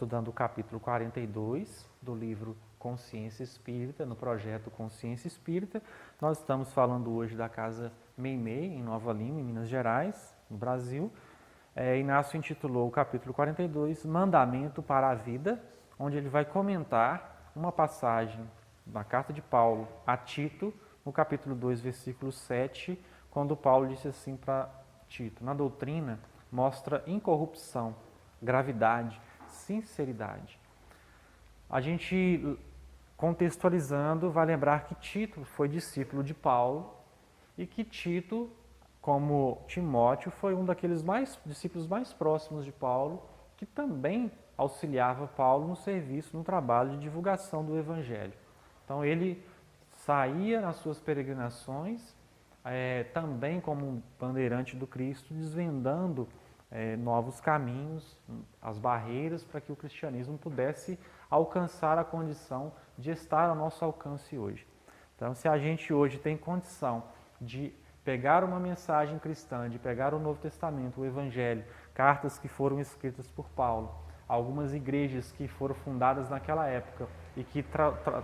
estudando o capítulo 42 do livro Consciência Espírita, no projeto Consciência Espírita. Nós estamos falando hoje da Casa Meimei, em Nova Lima, em Minas Gerais, no Brasil. Inácio intitulou o capítulo 42, Mandamento para a Vida, onde ele vai comentar uma passagem da carta de Paulo a Tito, no capítulo 2, versículo 7, quando Paulo disse assim para Tito: na doutrina mostra incorrupção, gravidade, sinceridade. A gente, contextualizando, vai lembrar que Tito foi discípulo de Paulo e que Tito, como Timóteo, foi um daqueles discípulos mais próximos de Paulo, que também auxiliava Paulo no serviço, no trabalho de divulgação do Evangelho. Então ele saía nas suas peregrinações, também como um bandeirante do Cristo, desvendando novos caminhos, as barreiras para que o cristianismo pudesse alcançar a condição de estar ao nosso alcance hoje. Então, se a gente hoje tem condição de pegar uma mensagem cristã, de pegar o Novo Testamento, o Evangelho, cartas que foram escritas por Paulo, algumas igrejas que foram fundadas naquela época e que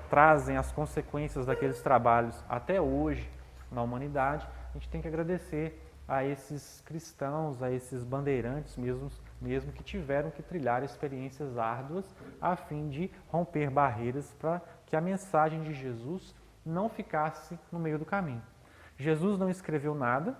trazem as consequências daqueles trabalhos até hoje na humanidade, a gente tem que agradecer a esses cristãos, a esses bandeirantes mesmo que tiveram que trilhar experiências árduas a fim de romper barreiras para que a mensagem de Jesus não ficasse no meio do caminho. Jesus não escreveu nada,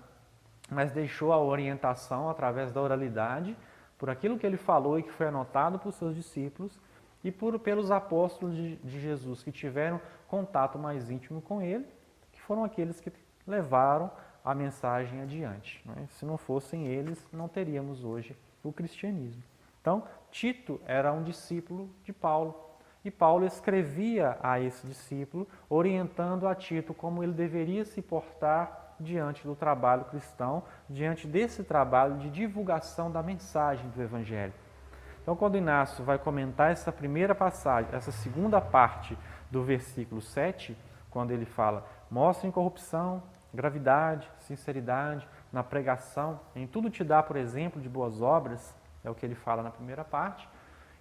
mas deixou a orientação através da oralidade, por aquilo que ele falou e que foi anotado por seus discípulos e pelos apóstolos de Jesus que tiveram contato mais íntimo com ele, que foram aqueles que levaram a mensagem adiante. Se não fossem eles, não teríamos hoje o cristianismo. Então, Tito era um discípulo de Paulo e Paulo escrevia a esse discípulo, orientando a Tito como ele deveria se portar diante do trabalho cristão, diante desse trabalho de divulgação da mensagem do Evangelho. Então, quando Inácio vai comentar essa primeira passagem, essa segunda parte do versículo 7, quando ele fala: mostra incorrupção, gravidade, sinceridade na pregação, em tudo te dá, por exemplo, de boas obras, é o que ele fala na primeira parte.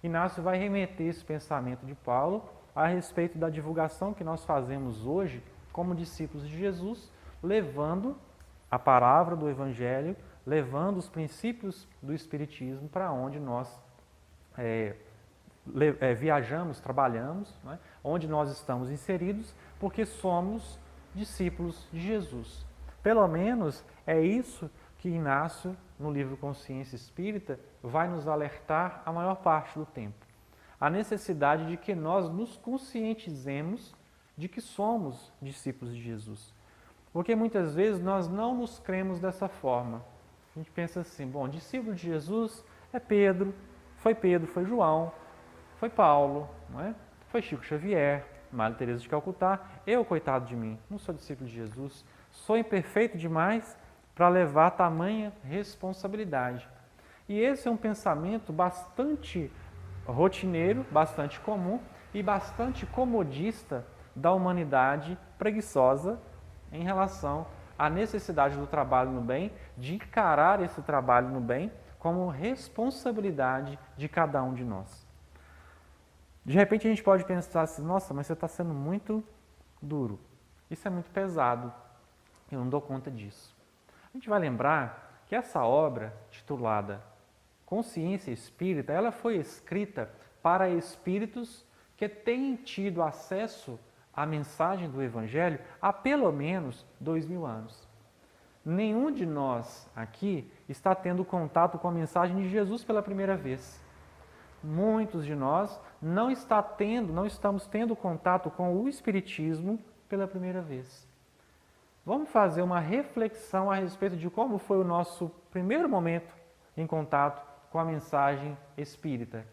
Inácio vai remeter esse pensamento de Paulo a respeito da divulgação que nós fazemos hoje como discípulos de Jesus, levando a palavra do Evangelho, levando os princípios do Espiritismo para onde nós viajamos, trabalhamos, onde nós estamos inseridos, porque somos discípulos de Jesus. Pelo menos é isso que Inácio, no livro Consciência Espírita, vai nos alertar a maior parte do tempo. A necessidade de que nós nos conscientizemos de que somos discípulos de Jesus. Porque muitas vezes nós não nos cremos dessa forma. A gente pensa assim: bom, discípulo de Jesus é Pedro, foi João, foi Paulo, não é? Foi Chico Xavier, Madre Teresa de Calcutá. Eu, coitado de mim, não sou discípulo de Jesus, sou imperfeito demais para levar tamanha responsabilidade. E esse é um pensamento bastante rotineiro, bastante comum e bastante comodista da humanidade preguiçosa em relação à necessidade do trabalho no bem, de encarar esse trabalho no bem como responsabilidade de cada um de nós. De repente a gente pode pensar assim: nossa, mas você está sendo muito duro, isso é muito pesado, eu não dou conta disso. A gente vai lembrar que essa obra, titulada Consciência Espírita, ela foi escrita para espíritos que têm tido acesso à mensagem do Evangelho há pelo menos 2000 anos. Nenhum de nós aqui está tendo contato com a mensagem de Jesus pela primeira vez. Muitos de nós não estamos tendo contato com o Espiritismo pela primeira vez. Vamos fazer uma reflexão a respeito de como foi o nosso primeiro momento em contato com a mensagem espírita.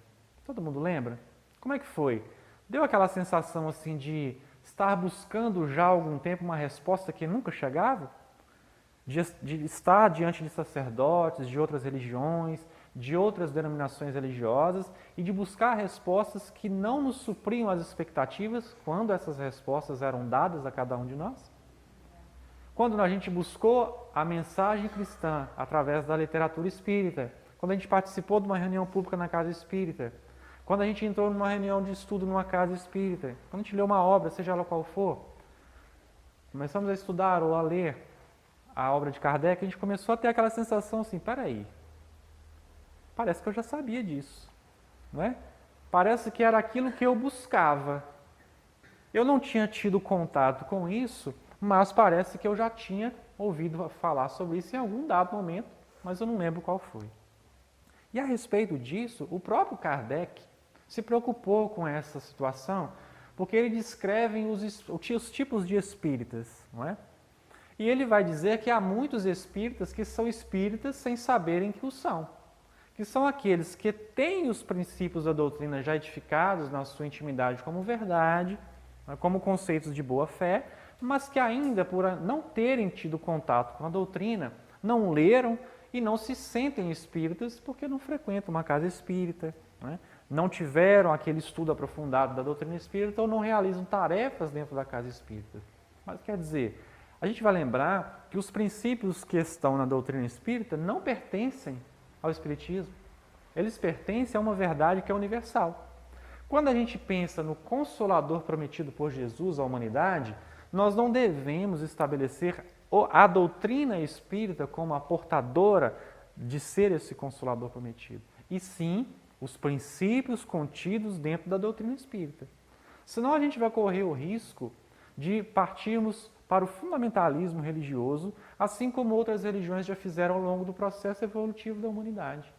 Todo mundo lembra? Como é que foi? Deu aquela sensação assim de estar buscando já há algum tempo uma resposta que nunca chegava? De estar diante de sacerdotes, de outras religiões, de outras denominações religiosas e de buscar respostas que não nos supriam as expectativas quando essas respostas eram dadas a cada um de nós? Quando a gente buscou a mensagem cristã através da literatura espírita, quando a gente participou de uma reunião pública na casa espírita, Quando a gente entrou numa reunião de estudo numa casa espírita, quando a gente lê uma obra, seja ela qual for, começamos a estudar ou a ler a obra de Kardec, a gente começou a ter aquela sensação assim, peraí, parece que eu já sabia disso, não é? Parece que era aquilo que eu buscava. Eu não tinha tido contato com isso, mas parece que eu já tinha ouvido falar sobre isso em algum dado momento, mas eu não lembro qual foi. E a respeito disso, o próprio Kardec se preocupou com essa situação, porque ele descreve os tipos de espíritas, não é? E ele vai dizer que há muitos espíritas que são espíritas sem saberem que o são, que são aqueles que têm os princípios da doutrina já edificados na sua intimidade como verdade, como conceitos de boa fé, mas que ainda por não terem tido contato com a doutrina, não leram e não se sentem espíritas porque não frequentam uma casa espírita, né? Não tiveram aquele estudo aprofundado da doutrina espírita ou não realizam tarefas dentro da casa espírita. Mas quer dizer, a gente vai lembrar que os princípios que estão na doutrina espírita não pertencem ao espiritismo. Eles pertencem a uma verdade que é universal. Quando a gente pensa no Consolador prometido por Jesus à humanidade, nós não devemos estabelecer a doutrina espírita como a portadora de ser esse Consolador prometido, e sim os princípios contidos dentro da doutrina espírita. Senão a gente vai correr o risco de partirmos para o fundamentalismo religioso, assim como outras religiões já fizeram ao longo do processo evolutivo da humanidade.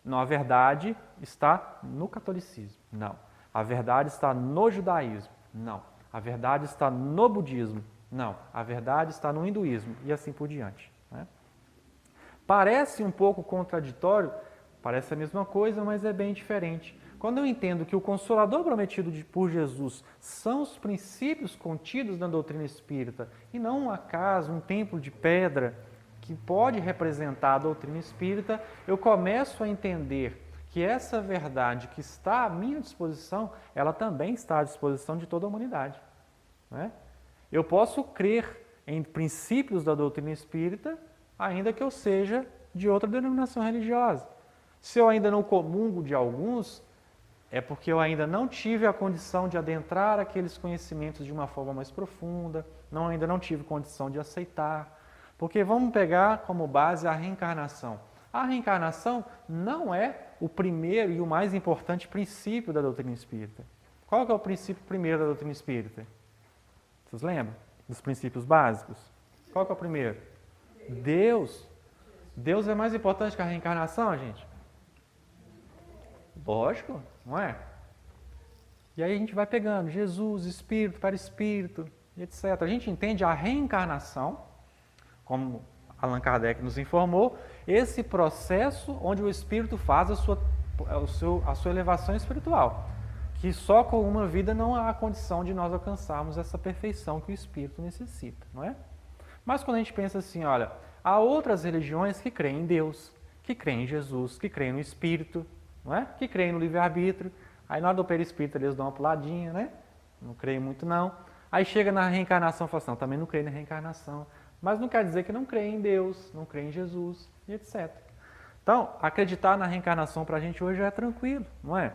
Não, a verdade está no catolicismo. Não. A verdade está no judaísmo. Não. A verdade está no budismo. Não. A verdade está no hinduísmo. E assim por diante. Parece um pouco contraditório, parece a mesma coisa, mas é bem diferente. Quando eu entendo que o Consolador prometido por Jesus são os princípios contidos na doutrina espírita e não um acaso, um templo de pedra que pode representar a doutrina espírita, eu começo a entender que essa verdade que está à minha disposição, ela também está à disposição de toda a humanidade. Eu posso crer em princípios da doutrina espírita, ainda que eu seja de outra denominação religiosa. Se eu ainda não comungo de alguns, é porque eu ainda não tive a condição de adentrar aqueles conhecimentos de uma forma mais profunda, ainda não tive condição de aceitar. Porque vamos pegar como base a reencarnação. A reencarnação não é o primeiro e o mais importante princípio da doutrina espírita. Qual que é o princípio primeiro da doutrina espírita? Vocês lembram dos princípios básicos? Qual que é o primeiro? Deus. Deus é mais importante que a reencarnação, gente? Lógico, não é? E aí a gente vai pegando Jesus, espírito, perispírito, etc. A gente entende a reencarnação, como Allan Kardec nos informou, esse processo onde o espírito faz a sua elevação espiritual, que só com uma vida não há condição de nós alcançarmos essa perfeição que o espírito necessita, não é? Mas quando a gente pensa assim, olha, há outras religiões que creem em Deus, que creem em Jesus, que creem no espírito, não é? Que creem no livre-arbítrio. Aí na hora do perispírito eles dão uma puladinha, né? Não creem muito não. Aí chega na reencarnação e fala assim, não, também não creio na reencarnação. Mas não quer dizer que não creem em Deus, não creem em Jesus, e etc. Então, acreditar na reencarnação para a gente hoje é tranquilo, não é?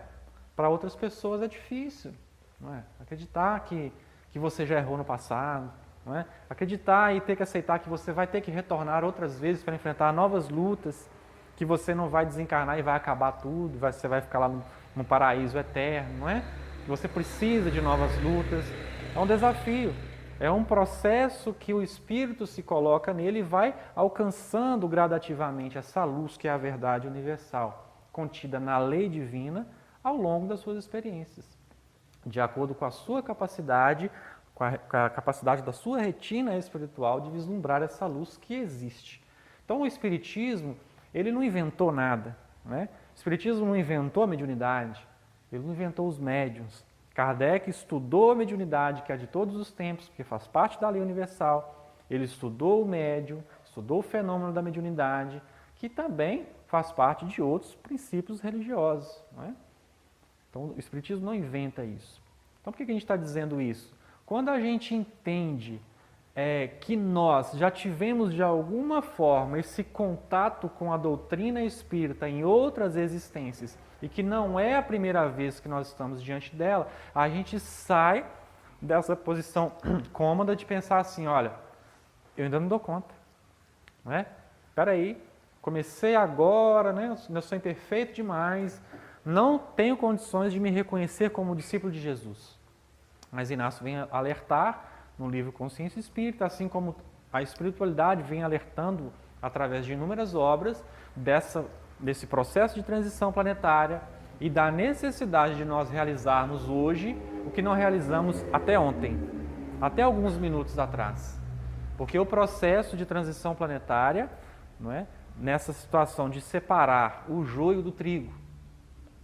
Para outras pessoas é difícil, não é? Acreditar que você já errou no passado, não é? Acreditar e ter que aceitar que você vai ter que retornar outras vezes para enfrentar novas lutas, que você não vai desencarnar e vai acabar tudo, você vai ficar lá no paraíso eterno, não é? Que você precisa de novas lutas. É um desafio, é um processo que o Espírito se coloca nele e vai alcançando gradativamente essa luz que é a verdade universal, contida na lei divina ao longo das suas experiências, de acordo com a sua capacidade, com a capacidade da sua retina espiritual de vislumbrar essa luz que existe. Então o Espiritismo, ele não inventou nada, né? O Espiritismo não inventou a mediunidade, ele não inventou os médiuns. Kardec estudou a mediunidade, que é de todos os tempos, porque faz parte da lei universal. Ele estudou o médium, estudou o fenômeno da mediunidade, que também faz parte de outros princípios religiosos, não é? Então o Espiritismo não inventa isso. Então por que a gente está dizendo isso? Quando a gente entende que nós já tivemos de alguma forma esse contato com a doutrina espírita em outras existências e que não é a primeira vez que nós estamos diante dela, a gente sai dessa posição cômoda de pensar assim, olha, eu ainda não dou conta, não é? Espera aí, comecei agora, né? Eu sou imperfeito demais, não tenho condições de me reconhecer como discípulo de Jesus. Mas Inácio vem alertar no livro Consciência Espírita, assim como a espiritualidade vem alertando através de inúmeras obras desse processo de transição planetária e da necessidade de nós realizarmos hoje o que não realizamos até ontem, até alguns minutos atrás. Porque o processo de transição planetária, não é, nessa situação de separar o joio do trigo,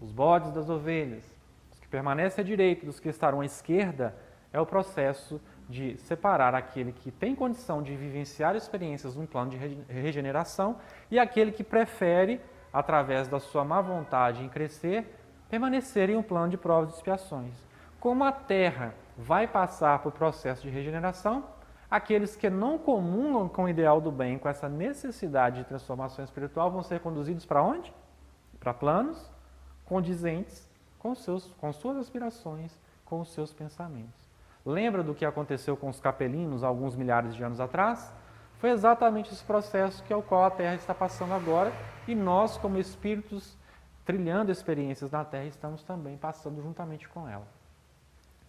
os bodes das ovelhas, os que permanecem à direita dos que estarão à esquerda, é o processo de separar aquele que tem condição de vivenciar experiências num plano de regeneração e aquele que prefere, através da sua má vontade em crescer, permanecer em um plano de provas e expiações. Como a Terra vai passar por processo de regeneração, aqueles que não comungam com o ideal do bem, com essa necessidade de transformação espiritual, vão ser conduzidos para onde? Para planos condizentes com suas aspirações, com os seus pensamentos. Lembra do que aconteceu com os capelinos alguns milhares de anos atrás? Foi exatamente esse processo que é o qual a Terra está passando agora e nós, como espíritos trilhando experiências na Terra, estamos também passando juntamente com ela.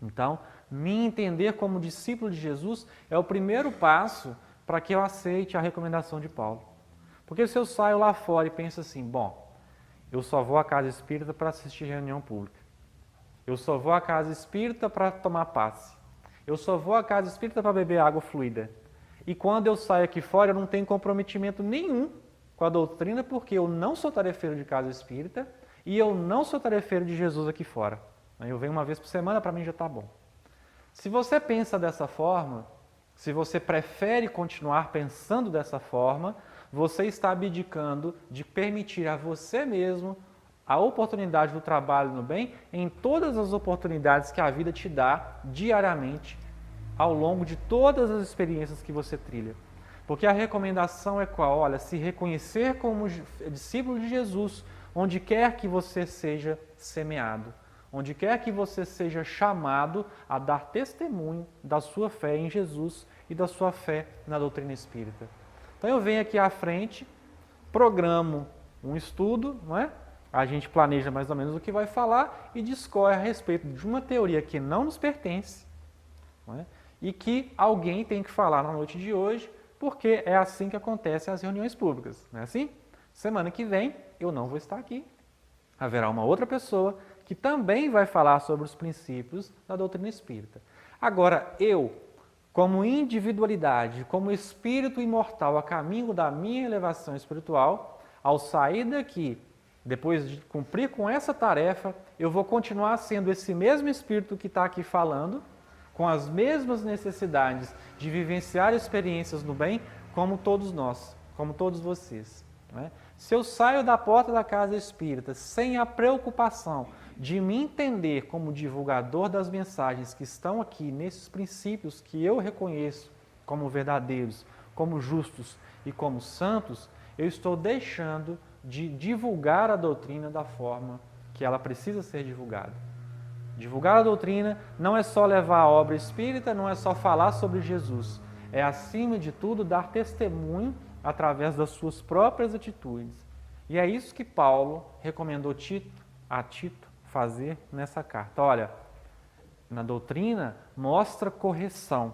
Então, me entender como discípulo de Jesus é o primeiro passo para que eu aceite a recomendação de Paulo. Porque se eu saio lá fora e penso assim, bom, eu só vou à casa espírita para assistir reunião pública. Eu só vou à casa espírita para tomar passe. Eu só vou à casa espírita para beber água fluida. E quando eu saio aqui fora, eu não tenho comprometimento nenhum com a doutrina, porque eu não sou tarefeiro de casa espírita e eu não sou tarefeiro de Jesus aqui fora. Eu venho uma vez por semana, para mim já está bom. Se você pensa dessa forma, se você prefere continuar pensando dessa forma, você está abdicando de permitir a você mesmo a oportunidade do trabalho no bem em todas as oportunidades que a vida te dá diariamente ao longo de todas as experiências que você trilha. Porque a recomendação é qual? Olha, se reconhecer como discípulo de Jesus, onde quer que você seja semeado, onde quer que você seja chamado a dar testemunho da sua fé em Jesus e da sua fé na doutrina espírita. Então eu venho aqui à frente, programo um estudo, não é? A gente planeja mais ou menos o que vai falar e discorre a respeito de uma teoria que não nos pertence, não é? E que alguém tem que falar na noite de hoje, porque é assim que acontecem as reuniões públicas, não é assim? Semana que vem eu não vou estar aqui. Haverá uma outra pessoa que também vai falar sobre os princípios da doutrina espírita. Agora, eu, como individualidade, como espírito imortal a caminho da minha elevação espiritual, ao sair daqui, depois de cumprir com essa tarefa, eu vou continuar sendo esse mesmo espírito que está aqui falando, com as mesmas necessidades de vivenciar experiências no bem, como todos nós, como todos vocês. Não é? Se eu saio da porta da casa espírita sem a preocupação de me entender como divulgador das mensagens que estão aqui, nesses princípios que eu reconheço como verdadeiros, como justos e como santos, eu estou deixando de divulgar a doutrina da forma que ela precisa ser divulgada. Divulgar a doutrina não é só levar a obra espírita, não é só falar sobre Jesus. É, acima de tudo, dar testemunho através das suas próprias atitudes. E é isso que Paulo recomendou a Tito fazer nessa carta. Olha, na doutrina mostra correção,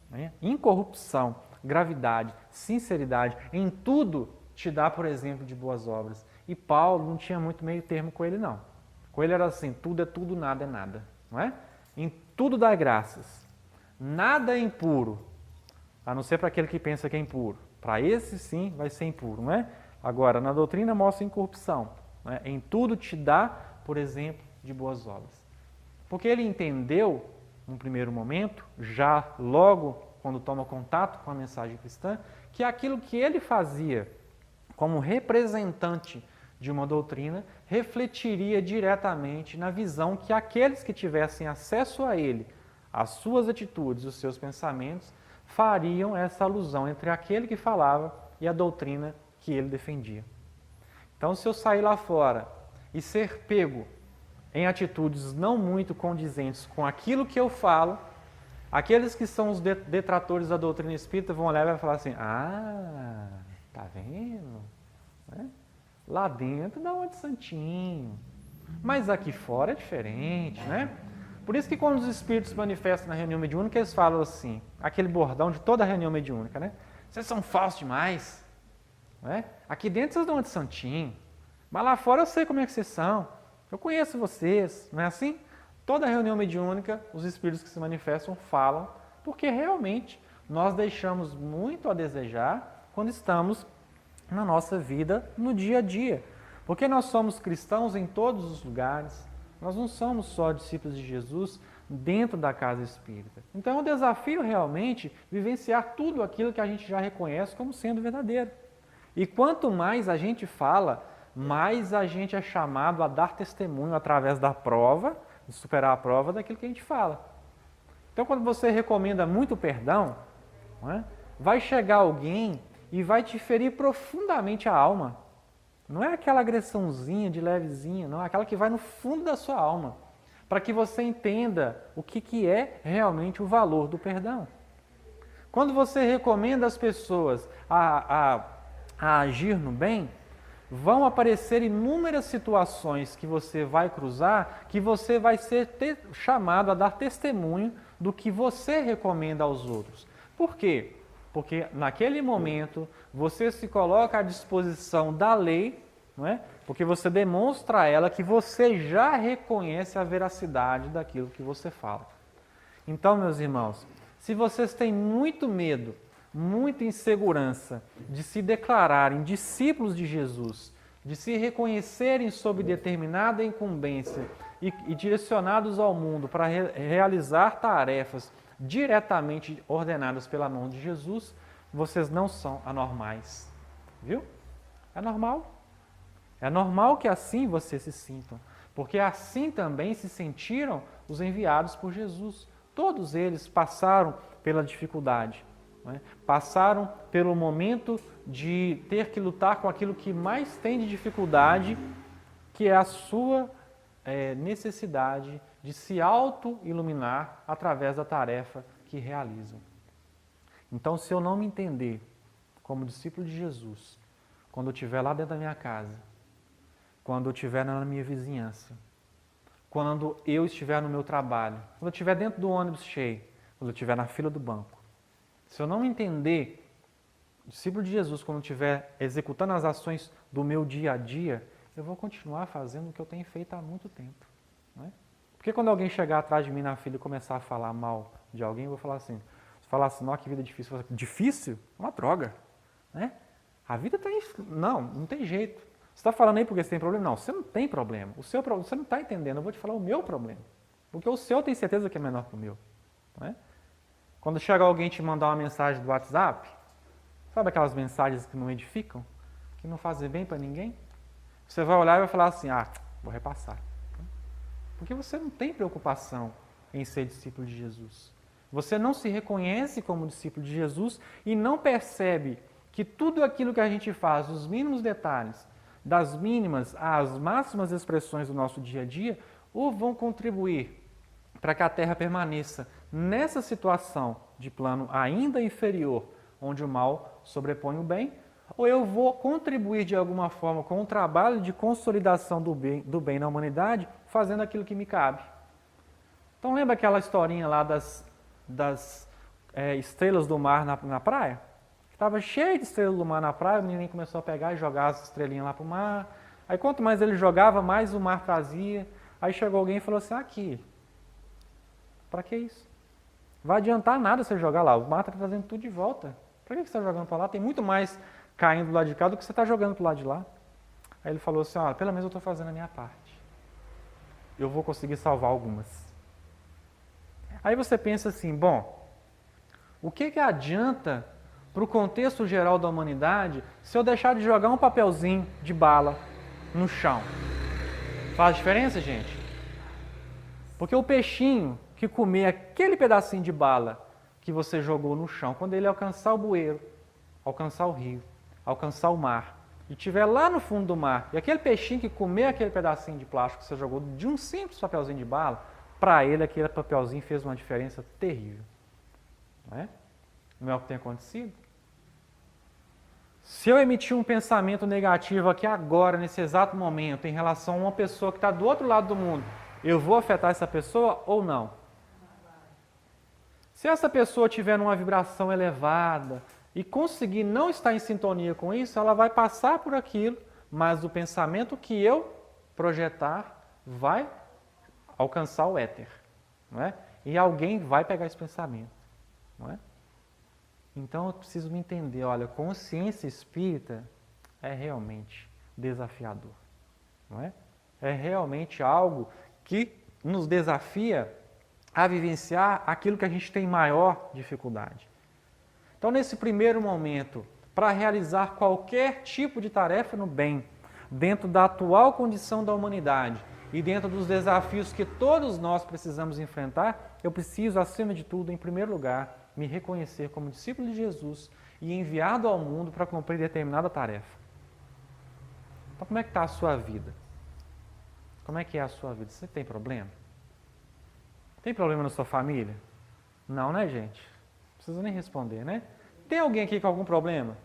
né? Incorrupção, gravidade, sinceridade, em tudo te dá, por exemplo, de boas obras. E Paulo não tinha muito meio termo com ele, não. Com ele era assim, tudo é tudo, nada é nada. Não é? Em tudo dá graças. Nada é impuro, a não ser para aquele que pensa que é impuro. Para esse, sim, vai ser impuro, não é? Agora, na doutrina mostra incorrupção. Não é? Em tudo te dá, por exemplo, de boas obras. Porque ele entendeu, num primeiro momento, já logo quando toma contato com a mensagem cristã, que aquilo que ele fazia como representante de uma doutrina refletiria diretamente na visão que aqueles que tivessem acesso a ele, as suas atitudes, os seus pensamentos, fariam essa alusão entre aquele que falava e a doutrina que ele defendia. Então, se eu sair lá fora e ser pego em atitudes não muito condizentes com aquilo que eu falo, aqueles que são os detratores da doutrina espírita vão olhar e vão falar assim, tá vendo? Né? Lá dentro dá um de santinho, mas aqui fora é diferente, né? Por isso que quando os espíritos se manifestam na reunião mediúnica, eles falam assim, aquele bordão de toda a reunião mediúnica, né? Vocês são falsos demais, né? Aqui dentro vocês dão de santinho, mas lá fora eu sei como é que vocês são, eu conheço vocês, não é assim? Toda reunião mediúnica, os espíritos que se manifestam falam, porque realmente nós deixamos muito a desejar quando estamos na nossa vida, no dia a dia. Porque nós somos cristãos em todos os lugares, nós não somos só discípulos de Jesus dentro da casa espírita. Então é um desafio realmente vivenciar tudo aquilo que a gente já reconhece como sendo verdadeiro. E quanto mais a gente fala, mais a gente é chamado a dar testemunho através da prova, de superar a prova daquilo que a gente fala. Então quando você recomenda muito perdão, não é? Vai chegar alguém e vai te ferir profundamente a alma. Não é aquela agressãozinha de levezinha, não, é aquela que vai no fundo da sua alma, para que você entenda o que é realmente o valor do perdão. Quando você recomenda as pessoas a agir no bem, vão aparecer inúmeras situações que você vai cruzar, que você vai ser chamado a dar testemunho do que você recomenda aos outros. Por quê? Porque naquele momento você se coloca à disposição da lei, não é? Porque você demonstra a ela que você já reconhece a veracidade daquilo que você fala. Então, meus irmãos, se vocês têm muito medo, muita insegurança de se declararem discípulos de Jesus, de se reconhecerem sob determinada incumbência e direcionados ao mundo para realizar tarefas diretamente ordenadas pela mão de Jesus, vocês não são anormais. Viu? É normal. É normal que assim vocês se sintam, porque assim também se sentiram os enviados por Jesus. Todos eles passaram pela dificuldade, não é? Passaram pelo momento de ter que lutar com aquilo que mais tem de dificuldade, que é a sua necessidade de se auto-iluminar através da tarefa que realizam. Então, se eu não me entender como discípulo de Jesus, quando eu estiver lá dentro da minha casa, quando eu estiver na minha vizinhança, quando eu estiver no meu trabalho, quando eu estiver dentro do ônibus cheio, quando eu estiver na fila do banco, se eu não me entender discípulo de Jesus, quando eu estiver executando as ações do meu dia a dia, eu vou continuar fazendo o que eu tenho feito há muito tempo. Não é? Porque quando alguém chegar atrás de mim na fila e começar a falar mal de alguém, eu vou falar assim, nossa, que vida difícil. Difícil? Uma droga. Né? A vida está... Não tem jeito. Você está falando aí porque você tem problema? Não, você não tem problema. Você não está entendendo. Eu vou te falar o meu problema. Porque o seu eu tenho certeza que é menor que o meu. Não é? Quando chega alguém te mandar uma mensagem do WhatsApp, sabe aquelas mensagens que não edificam? Que não fazem bem para ninguém? Você vai olhar e vai falar assim, vou repassar. Porque você não tem preocupação em ser discípulo de Jesus. Você não se reconhece como discípulo de Jesus e não percebe que tudo aquilo que a gente faz, os mínimos detalhes, das mínimas às máximas expressões do nosso dia a dia, ou vão contribuir para que a Terra permaneça nessa situação de plano ainda inferior, onde o mal sobrepõe o bem, ou eu vou contribuir de alguma forma com o trabalho de consolidação do bem na humanidade, fazendo aquilo que me cabe. Então lembra aquela historinha lá das estrelas do mar na praia? Estava cheio de estrelas do mar na praia, o menino começou a pegar e jogar as estrelinhas lá para o mar. Aí quanto mais ele jogava, mais o mar trazia. Aí chegou alguém e falou assim, aqui, para que isso? Vai adiantar nada você jogar lá, o mar está trazendo tudo de volta. Para que você está jogando para lá? Tem muito mais caindo do lado de cá do que você está jogando para o lado de lá. Aí ele falou assim, pelo menos eu estou fazendo a minha parte. Eu vou conseguir salvar algumas. Aí você pensa assim, bom, o que adianta para o contexto geral da humanidade se eu deixar de jogar um papelzinho de bala no chão? Faz diferença, gente? Porque o peixinho que comer aquele pedacinho de bala que você jogou no chão, quando ele alcançar o bueiro, alcançar o rio, alcançar o mar, e estiver lá no fundo do mar, e aquele peixinho que comer aquele pedacinho de plástico que você jogou de um simples papelzinho de bala, para ele aquele papelzinho fez uma diferença terrível. Não é? Não é o que tem acontecido? Se eu emitir um pensamento negativo aqui agora, nesse exato momento, em relação a uma pessoa que está do outro lado do mundo, eu vou afetar essa pessoa ou não? Se essa pessoa tiver uma vibração elevada e conseguir não estar em sintonia com isso, ela vai passar por aquilo, mas o pensamento que eu projetar vai alcançar o éter, não é? E alguém vai pegar esse pensamento, não é? Então eu preciso me entender, olha, consciência espírita é realmente desafiador, não é? É realmente algo que nos desafia a vivenciar aquilo que a gente tem maior dificuldade. Então, nesse primeiro momento, para realizar qualquer tipo de tarefa no bem, dentro da atual condição da humanidade e dentro dos desafios que todos nós precisamos enfrentar, eu preciso, acima de tudo, em primeiro lugar, me reconhecer como discípulo de Jesus e enviado ao mundo para cumprir determinada tarefa. Então, como é que está a sua vida? Como é que é a sua vida? Você tem problema? Tem problema na sua família? Não, né, gente? Não precisa nem responder, né? Tem alguém aqui com algum problema?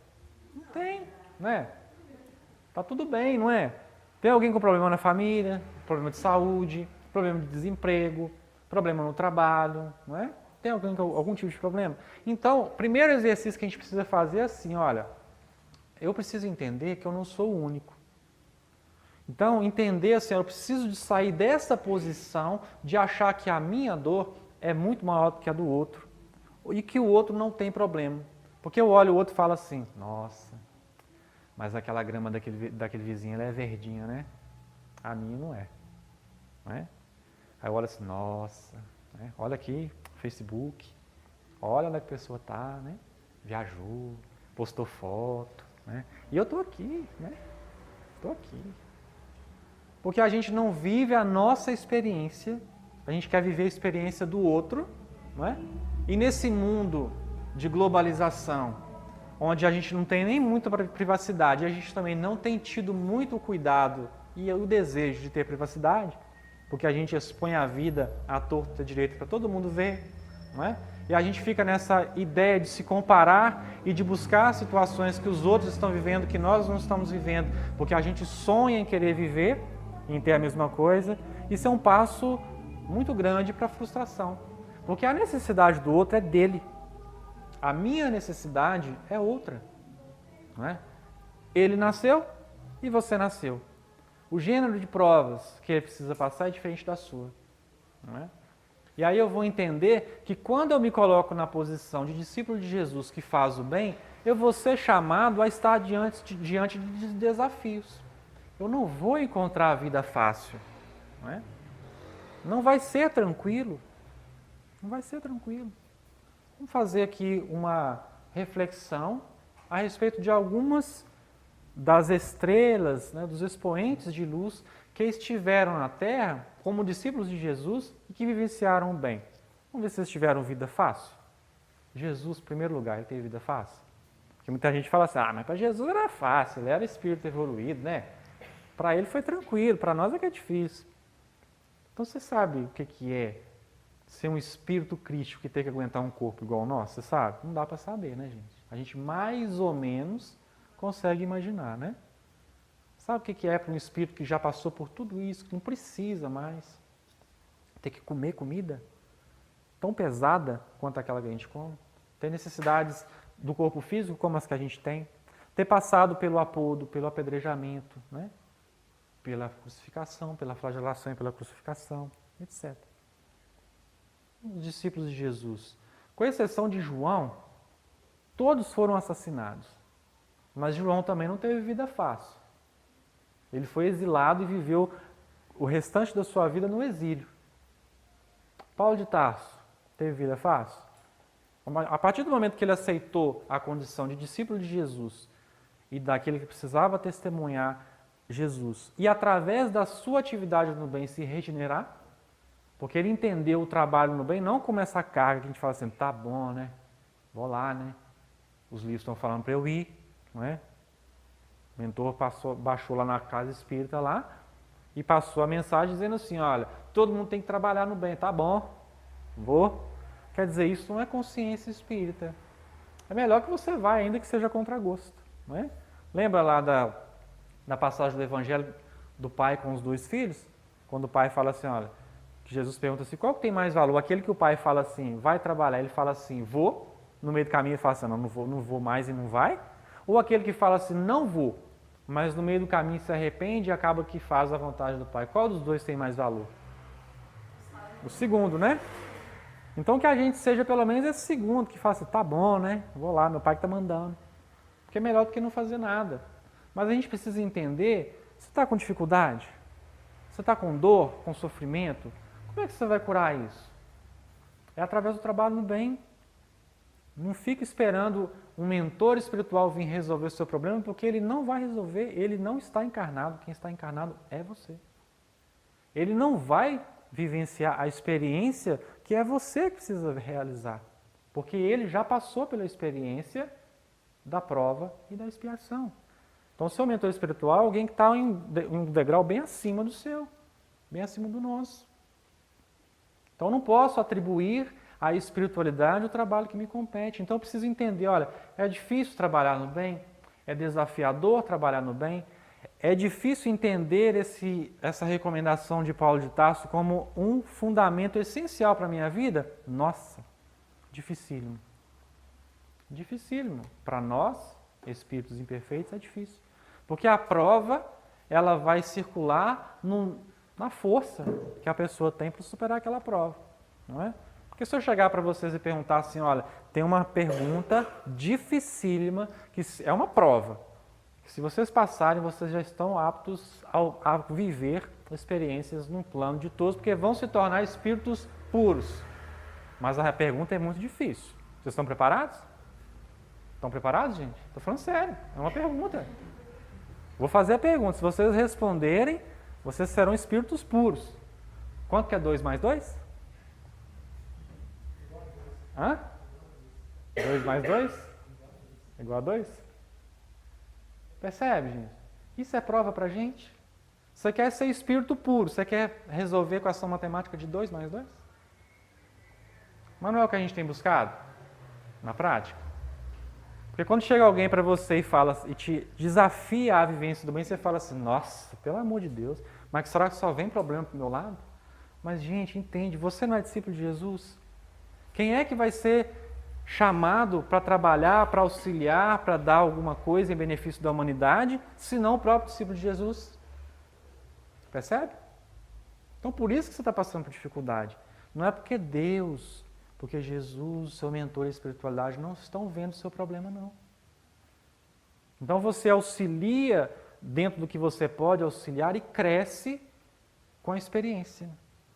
Não tem, né? Tá tudo bem, não é? Tem alguém com problema na família, problema de saúde, problema de desemprego, problema no trabalho, não é? Tem alguém com algum tipo de problema? Então, o primeiro exercício que a gente precisa fazer é assim, olha, eu preciso entender que eu não sou o único. Então, entender assim, eu preciso de sair dessa posição de achar que a minha dor é muito maior do que a do outro e que o outro não tem problema. Porque eu olho o outro e falo assim, nossa, mas aquela grama daquele vizinho ela é verdinha, né? A minha não é. Não é? Aí eu olho assim, nossa, né? Olha aqui, Facebook, olha onde a pessoa está, né? Viajou, postou foto, né? E eu estou aqui, né? Estou aqui. Porque a gente não vive a nossa experiência, a gente quer viver a experiência do outro, não é? E nesse mundo de globalização, onde a gente não tem nem muita privacidade, a gente também não tem tido muito cuidado e o desejo de ter privacidade, porque a gente expõe a vida à torta direita para todo mundo ver, não é? E a gente fica nessa ideia de se comparar e de buscar situações que os outros estão vivendo, que nós não estamos vivendo, porque a gente sonha em querer viver, em ter a mesma coisa. Isso é um passo muito grande para a frustração, porque a necessidade do outro é dele. A minha necessidade é outra, não é? Ele nasceu e você nasceu. O gênero de provas que ele precisa passar é diferente da sua, não é? E aí eu vou entender que quando eu me coloco na posição de discípulo de Jesus que faz o bem, eu vou ser chamado a estar diante de desafios. Eu não vou encontrar a vida fácil, não é? Não vai ser tranquilo, não vai ser tranquilo. Vamos fazer aqui uma reflexão a respeito de algumas das estrelas, né, dos expoentes de luz que estiveram na Terra como discípulos de Jesus e que vivenciaram o bem. Vamos ver se eles tiveram vida fácil. Jesus, em primeiro lugar, ele teve vida fácil? Porque muita gente fala assim, mas para Jesus era fácil, ele era espírito evoluído, né? Para ele foi tranquilo, para nós é que é difícil. Então você sabe o que é ser um espírito crítico que tem que aguentar um corpo igual ao nosso, você sabe? Não dá para saber, né, gente? A gente mais ou menos consegue imaginar, né? Sabe o que é para um espírito que já passou por tudo isso, que não precisa mais ter que comer comida tão pesada quanto aquela que a gente come? Ter necessidades do corpo físico como as que a gente tem? Ter passado pelo apodo, pelo apedrejamento, né? Pela crucificação, pela flagelação e pela crucificação, etc. Os discípulos de Jesus, com exceção de João, todos foram assassinados. Mas João também não teve vida fácil. Ele foi exilado e viveu o restante da sua vida no exílio. Paulo de Tarso teve vida fácil? A partir do momento que ele aceitou a condição de discípulo de Jesus e daquele que precisava testemunhar Jesus e através da sua atividade no bem se regenerar, Porque ele entendeu o trabalho no bem, não como essa carga que a gente fala assim, tá bom, né? Vou lá, né? Os livros estão falando para eu ir, não é? O mentor baixou lá na casa espírita lá e passou a mensagem dizendo assim, olha, todo mundo tem que trabalhar no bem, tá bom, vou. Quer dizer, isso não é consciência espírita. É melhor que você vá, ainda que seja contra gosto, não é? Lembra lá da passagem do Evangelho do pai com os 2 filhos? Quando o pai fala assim, olha, que Jesus pergunta assim, qual que tem mais valor? Aquele que o pai fala assim, vai trabalhar, ele fala assim, vou, no meio do caminho ele fala assim, não vou mais e não vai? Ou aquele que fala assim, não vou, mas no meio do caminho se arrepende e acaba que faz a vontade do pai? Qual dos 2 tem mais valor? O segundo, né? Então que a gente seja pelo menos esse segundo, que fala assim, tá bom, né? Vou lá, meu pai que tá mandando. Porque é melhor do que não fazer nada. Mas a gente precisa entender, você está com dificuldade? Você está com dor, com sofrimento? Como é que você vai curar isso? É através do trabalho no bem. Não fique esperando um mentor espiritual vir resolver o seu problema, porque ele não vai resolver, ele não está encarnado. Quem está encarnado é você. Ele não vai vivenciar a experiência que é você que precisa realizar. Porque ele já passou pela experiência da prova e da expiação. Então, o seu mentor espiritual é alguém que está em um degrau bem acima do seu, bem acima do nosso. Então, eu não posso atribuir à espiritualidade o trabalho que me compete. Então, eu preciso entender, olha, é difícil trabalhar no bem? É desafiador trabalhar no bem? É difícil entender essa recomendação de Paulo de Tarso como um fundamento essencial para a minha vida? Nossa, dificílimo. Dificílimo. Para nós, espíritos imperfeitos, é difícil. Porque a prova, ela vai circular na força que a pessoa tem para superar aquela prova, não é? Porque se eu chegar para vocês e perguntar assim, olha, tem uma pergunta dificílima, que é uma prova. Se vocês passarem, vocês já estão aptos a viver experiências num plano de todos, porque vão se tornar espíritos puros. Mas a pergunta é muito difícil. Vocês estão preparados? Estão preparados, gente? Estou falando sério, é uma pergunta. Vou fazer a pergunta. Se vocês responderem, vocês serão espíritos puros. Quanto que é 2 mais 2? Hã? 2 mais 2? É igual a 2? Percebe, gente? Isso é prova pra gente? Você quer ser espírito puro, você quer resolver a equação matemática de 2 mais 2? Mas não é o que a gente tem buscado na prática? Porque quando chega alguém para você e fala e te desafia a vivência do bem, você fala assim, nossa, pelo amor de Deus, mas será que só vem problema pro meu lado? Mas, gente, entende, você não é discípulo de Jesus? Quem é que vai ser chamado para trabalhar, para auxiliar, para dar alguma coisa em benefício da humanidade, se não o próprio discípulo de Jesus? Percebe? Então, por isso que você está passando por dificuldade. Não é porque Deus, porque Jesus, seu mentor e espiritualidade não estão vendo o seu problema, não. Então, você auxilia dentro do que você pode auxiliar e cresce com a experiência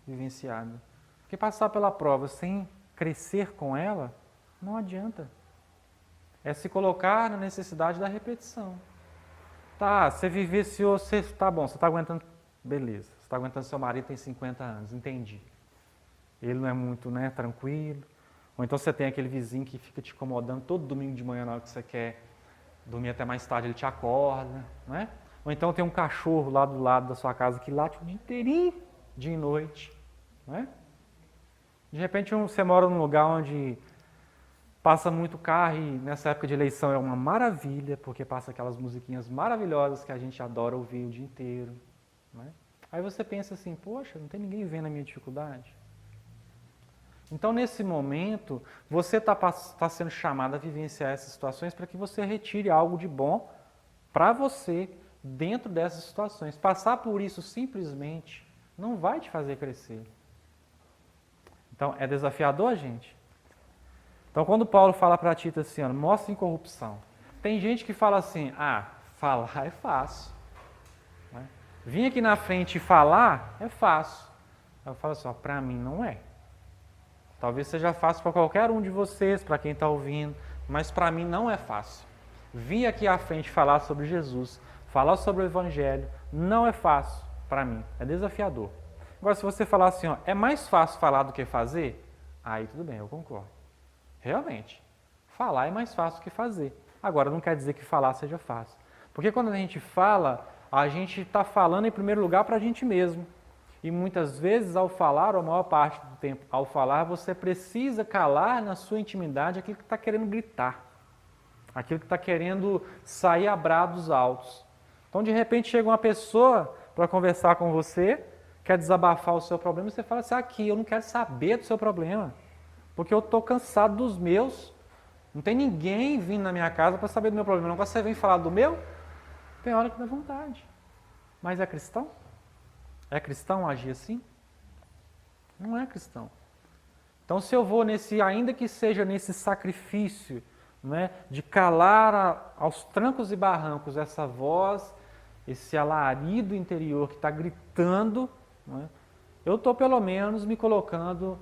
vivenciada. Porque passar pela prova sem crescer com ela, não adianta. É se colocar na necessidade da repetição. Tá, você vivenciou, tá bom, você está aguentando, beleza. Você está aguentando seu marido, tem 50 anos, entendi. Ele não é muito, né, tranquilo. Ou então você tem aquele vizinho que fica te incomodando todo domingo de manhã na hora que você quer dormir até mais tarde, ele te acorda, né? Ou então tem um cachorro lá do lado da sua casa que late o dia inteirinho, dia e noite, né? De repente você mora num lugar onde passa muito carro e nessa época de eleição é uma maravilha, porque passa aquelas musiquinhas maravilhosas que a gente adora ouvir o dia inteiro, né? Aí você pensa assim, poxa, não tem ninguém vendo a minha dificuldade. Então, nesse momento, você está sendo chamado a vivenciar essas situações para que você retire algo de bom para você dentro dessas situações. Passar por isso simplesmente não vai te fazer crescer. Então, é desafiador, gente? Então, quando Paulo fala para Tito assim, ó, mostra incorrupção. Tem gente que fala assim, falar é fácil. Né? Vir aqui na frente e falar é fácil. Eu falo assim, para mim não é. Talvez seja fácil para qualquer um de vocês, para quem está ouvindo, mas para mim não é fácil. Vir aqui à frente falar sobre Jesus, falar sobre o Evangelho, não é fácil para mim, é desafiador. Agora, se você falar assim, ó, é mais fácil falar do que fazer, aí tudo bem, eu concordo. Realmente, falar é mais fácil do que fazer. Agora, não quer dizer que falar seja fácil. Porque quando a gente fala, a gente está falando em primeiro lugar para a gente mesmo. E muitas vezes, ao falar, ou a maior parte do tempo, ao falar, você precisa calar na sua intimidade aquilo que está querendo gritar. Aquilo que está querendo sair a brados altos. Então, de repente, chega uma pessoa para conversar com você, quer desabafar o seu problema, e você fala assim, aqui, eu não quero saber do seu problema, porque eu estou cansado dos meus. Não tem ninguém vindo na minha casa para saber do meu problema. Agora você vem falar do meu, tem hora que dá vontade. Mas é cristão? É cristão agir assim? Não é cristão. Então, se eu vou nesse, ainda que seja nesse sacrifício, né, de calar aos trancos e barrancos essa voz, esse alarido interior que está gritando, né, eu estou pelo menos me colocando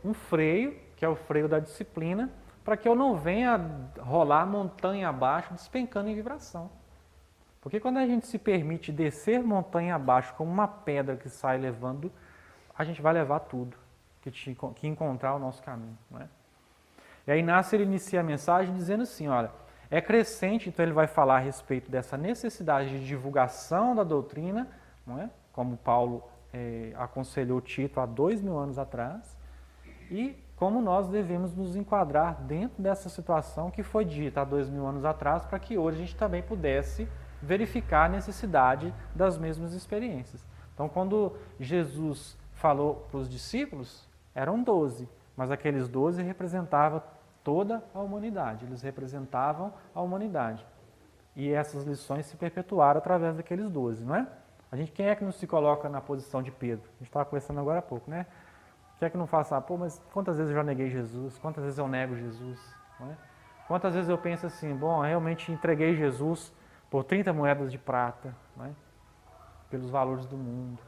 um freio, que é o freio da disciplina, para que eu não venha rolar montanha abaixo, despencando em vibração. Porque quando a gente se permite descer montanha abaixo como uma pedra que sai levando, a gente vai levar tudo que encontrar o nosso caminho. Não é? E aí Inácio ele inicia a mensagem dizendo assim, olha, é crescente, então ele vai falar a respeito dessa necessidade de divulgação da doutrina, não é? Como Paulo aconselhou Tito há 2000 anos atrás, e como nós devemos nos enquadrar dentro dessa situação que foi dita há 2000 anos atrás, para que hoje a gente também pudesse verificar a necessidade das mesmas experiências. Então, quando Jesus falou para os discípulos, eram 12, mas aqueles 12 representavam toda a humanidade, eles representavam a humanidade. E essas lições se perpetuaram através daqueles 12, não é? Quem é que não se coloca na posição de Pedro? A gente estava conversando agora há pouco, né? Quem é que não faça, mas quantas vezes eu já neguei Jesus? Quantas vezes eu nego Jesus? Não é? Quantas vezes eu penso assim, eu realmente entreguei Jesus por 30 moedas de prata, não é? Pelos valores do mundo.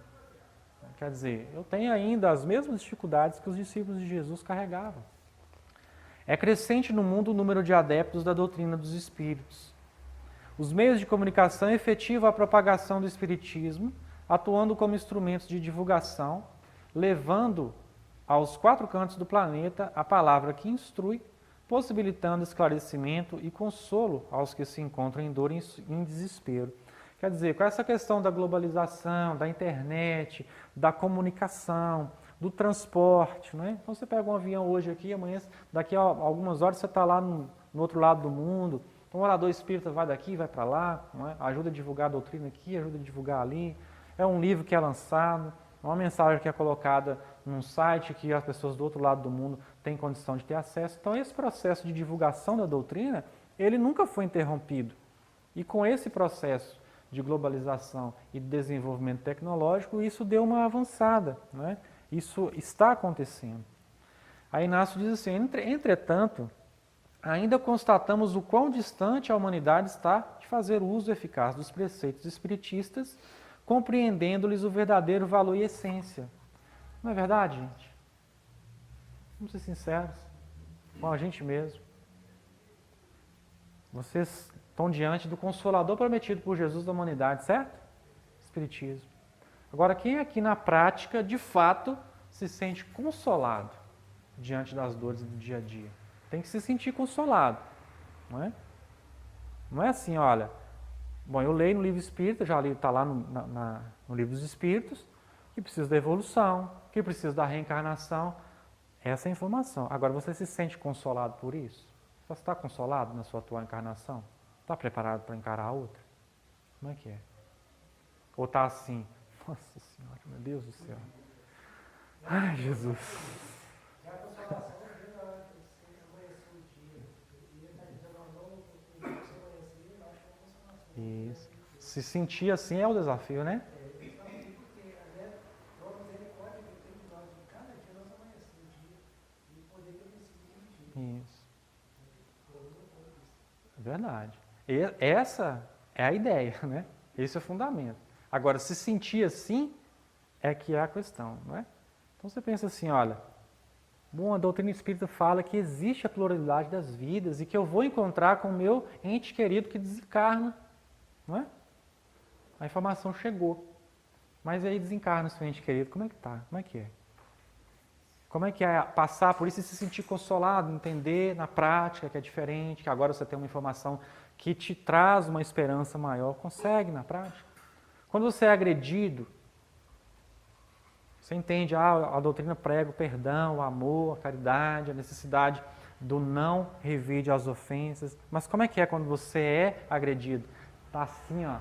Quer dizer, eu tenho ainda as mesmas dificuldades que os discípulos de Jesus carregavam. É crescente no mundo o número de adeptos da doutrina dos espíritos. Os meios de comunicação efetivam a propagação do espiritismo, atuando como instrumentos de divulgação, levando aos 4 cantos do planeta a palavra que instrui, possibilitando esclarecimento e consolo aos que se encontram em dor e em desespero. Quer dizer, com essa questão da globalização, da internet, da comunicação, do transporte, né? Então você pega um avião hoje aqui, amanhã, daqui a algumas horas você está lá no outro lado do mundo. Então o orador espírita vai daqui, vai para lá, não é? Ajuda a divulgar a doutrina aqui, ajuda a divulgar ali. É um livro que é lançado, uma mensagem que é colocada num site que as pessoas do outro lado do mundo têm condição de ter acesso. Então esse processo de divulgação da doutrina, ele nunca foi interrompido. E com esse processo de globalização e de desenvolvimento tecnológico, isso deu uma avançada, né? Isso está acontecendo. Aí Inácio diz assim, entretanto, ainda constatamos o quão distante a humanidade está de fazer uso eficaz dos preceitos espiritistas, compreendendo-lhes o verdadeiro valor e essência. Não é verdade, gente? Vamos ser sinceros com a gente mesmo. Vocês estão diante do Consolador prometido por Jesus da humanidade, certo? Espiritismo. Agora, quem aqui na prática, de fato, se sente consolado diante das dores do dia a dia? Tem que se sentir consolado, não é? Não é assim, olha, bom, eu leio no livro espírita, já li, está lá no livro dos espíritos, que precisa da evolução, que precisa da reencarnação. Essa é a informação. Agora, você se sente consolado por isso? Você está consolado na sua atual encarnação? Está preparado para encarar a outra? Como é que é? Ou está assim, nossa Senhora, meu Deus do céu. Ai, Jesus. Isso. Se sentir assim é o desafio, né? Isso. Verdade. Essa é a ideia, né? Esse é o fundamento. Agora, se sentir assim, é que é a questão, não é? Então você pensa assim, olha, bom, a doutrina espírita fala que existe a pluralidade das vidas e que eu vou encontrar com o meu ente querido que desencarna, não é? A informação chegou. Mas aí desencarna esse ente querido, como é que tá? Como é que é? Como é que é passar por isso e se sentir consolado, entender na prática que é diferente, que agora você tem uma informação que te traz uma esperança maior? Consegue na prática? Quando você é agredido, você entende, a doutrina prega o perdão, o amor, a caridade, a necessidade do não revide as ofensas. Mas como é que é quando você é agredido? Está assim, ó,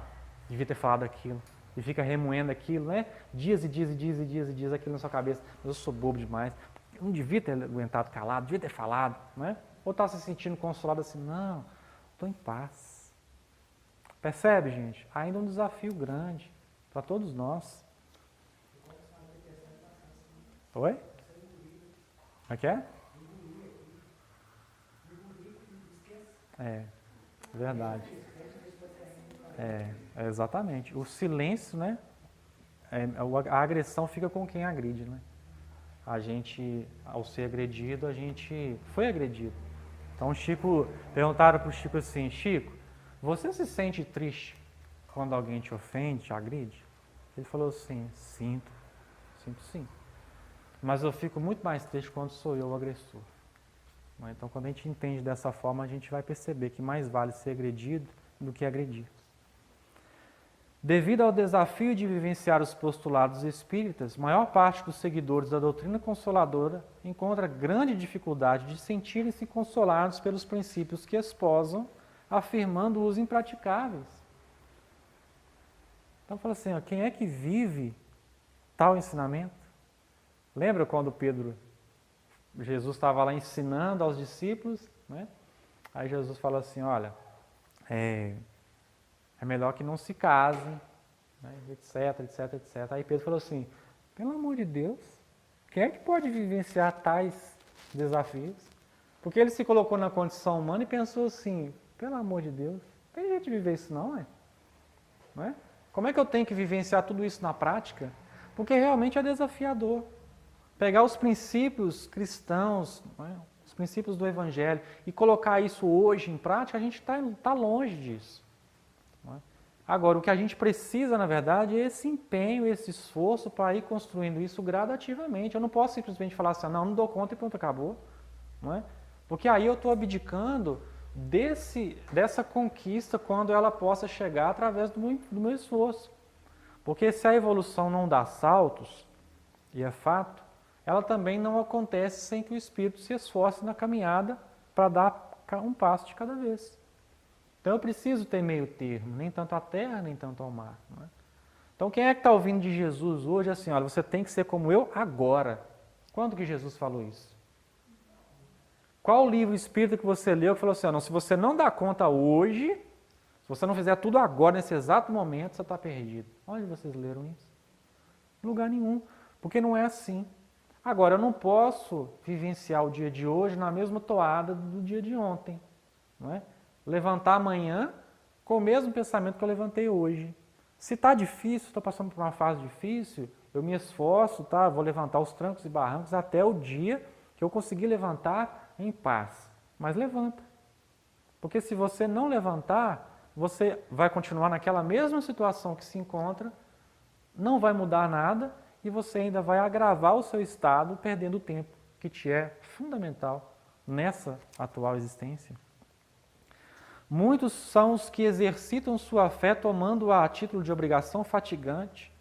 devia ter falado aquilo. E fica remoendo aquilo, né? Dias e dias e dias e dias e dias aquilo na sua cabeça. Mas eu sou bobo demais. Eu não devia ter aguentado calado, devia ter falado, né? Ou está se sentindo consolado assim, não, estou em paz. Percebe, gente? Ainda um desafio grande para todos nós. Oi? Como é que é? É, verdade. Exatamente. O silêncio, né? A agressão fica com quem agride, né? A gente, ao ser agredido, a gente foi agredido. Então, Chico, perguntaram para o Chico assim, Chico, você se sente triste quando alguém te ofende, te agride? Ele falou assim, sinto sim. Mas eu fico muito mais triste quando sou eu o agressor. Então, quando a gente entende dessa forma, a gente vai perceber que mais vale ser agredido do que agredir. Devido ao desafio de vivenciar os postulados espíritas, maior parte dos seguidores da doutrina consoladora encontra grande dificuldade de sentirem-se consolados pelos princípios que esposam, afirmando-os impraticáveis. Então, fala assim, quem é que vive tal ensinamento? Lembra quando Jesus estava lá ensinando aos discípulos, né? Aí Jesus fala assim, olha, é melhor que não se casem, né? etc. Aí Pedro falou assim, pelo amor de Deus, quem é que pode vivenciar tais desafios? Porque ele se colocou na condição humana e pensou assim, pelo amor de Deus, tem jeito de viver isso não é? Como é que eu tenho que vivenciar tudo isso na prática? Porque realmente é desafiador. Pegar os princípios cristãos, os princípios do Evangelho e colocar isso hoje em prática, a gente está longe disso. Agora, o que a gente precisa, na verdade, é esse empenho, esse esforço para ir construindo isso gradativamente. Eu não posso simplesmente falar assim, não dou conta e pronto, acabou. Não é? Porque aí eu estou abdicando dessa conquista quando ela possa chegar através do meu esforço. Porque se a evolução não dá saltos, e é fato, ela também não acontece sem que o espírito se esforce na caminhada para dar um passo de cada vez. Então eu preciso ter meio termo, nem tanto a terra, nem tanto ao mar. Não é? Então quem é que está ouvindo de Jesus hoje assim, olha, você tem que ser como eu agora. Quando que Jesus falou isso? Qual o livro espírita que você leu que falou assim, não, se você não dá conta hoje, se você não fizer tudo agora, nesse exato momento, você está perdido. Onde vocês leram isso? Em lugar nenhum, porque não é assim. Agora, eu não posso vivenciar o dia de hoje na mesma toada do dia de ontem. Não é? Levantar amanhã com o mesmo pensamento que eu levantei hoje. Se está difícil, estou passando por uma fase difícil, eu me esforço, tá? Vou levantar os trancos e barrancos até o dia que eu conseguir levantar em paz. Mas levanta. Porque se você não levantar, você vai continuar naquela mesma situação que se encontra, não vai mudar nada e você ainda vai agravar o seu estado, perdendo o tempo que te é fundamental nessa atual existência. Muitos são os que exercitam sua fé tomando-a a título de obrigação fatigante.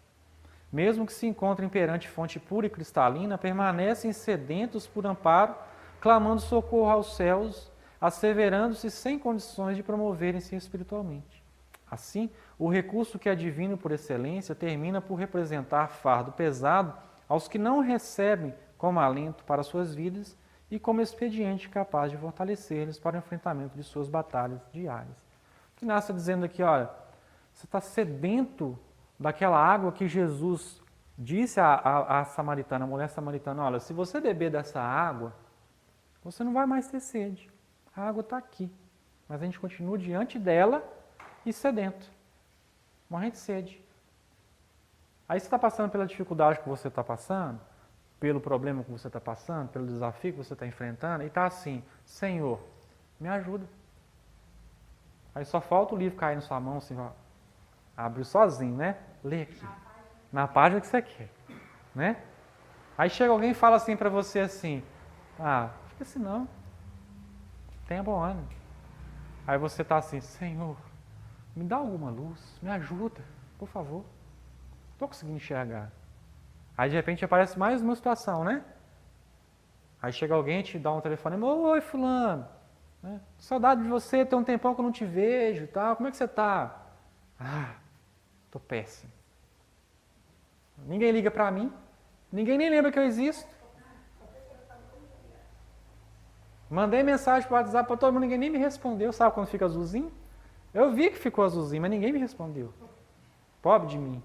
Mesmo que se encontrem perante fonte pura e cristalina, permanecem sedentos por amparo, clamando socorro aos céus, asseverando-se sem condições de promoverem-se espiritualmente. Assim, o recurso que é divino por excelência termina por representar fardo pesado aos que não recebem como alento para suas vidas e como expediente capaz de fortalecer-lhes para o enfrentamento de suas batalhas diárias. O que nasce dizendo aqui, olha, você está sedento daquela água que Jesus disse à samaritana, a mulher samaritana, olha, se você beber dessa água, você não vai mais ter sede. A água está aqui, mas a gente continua diante dela e sedento, morrendo de sede. Aí você está passando pela dificuldade que você está passando, pelo problema que você está passando, pelo desafio que você está enfrentando, e está assim, Senhor, me ajuda. Aí só falta o livro cair na sua mão, assim, abre sozinho, né? Lê aqui. na página que você quer, né? Aí chega alguém e fala assim para você assim, fica assim não, tenha bom ânimo. Aí você tá assim, Senhor, me dá alguma luz, me ajuda, por favor. Não estou conseguindo enxergar. Aí de repente aparece mais uma situação, né? Aí chega alguém e te dá um telefone, oi fulano, né? Saudade de você, tem um tempão que eu não te vejo e tal, como é que você tá? Tô péssimo. Ninguém liga pra mim, ninguém nem lembra que eu existo. Mandei mensagem pro WhatsApp pra todo mundo, ninguém nem me respondeu, sabe quando fica azulzinho? Eu vi que ficou azulzinho, mas ninguém me respondeu. Pobre de mim,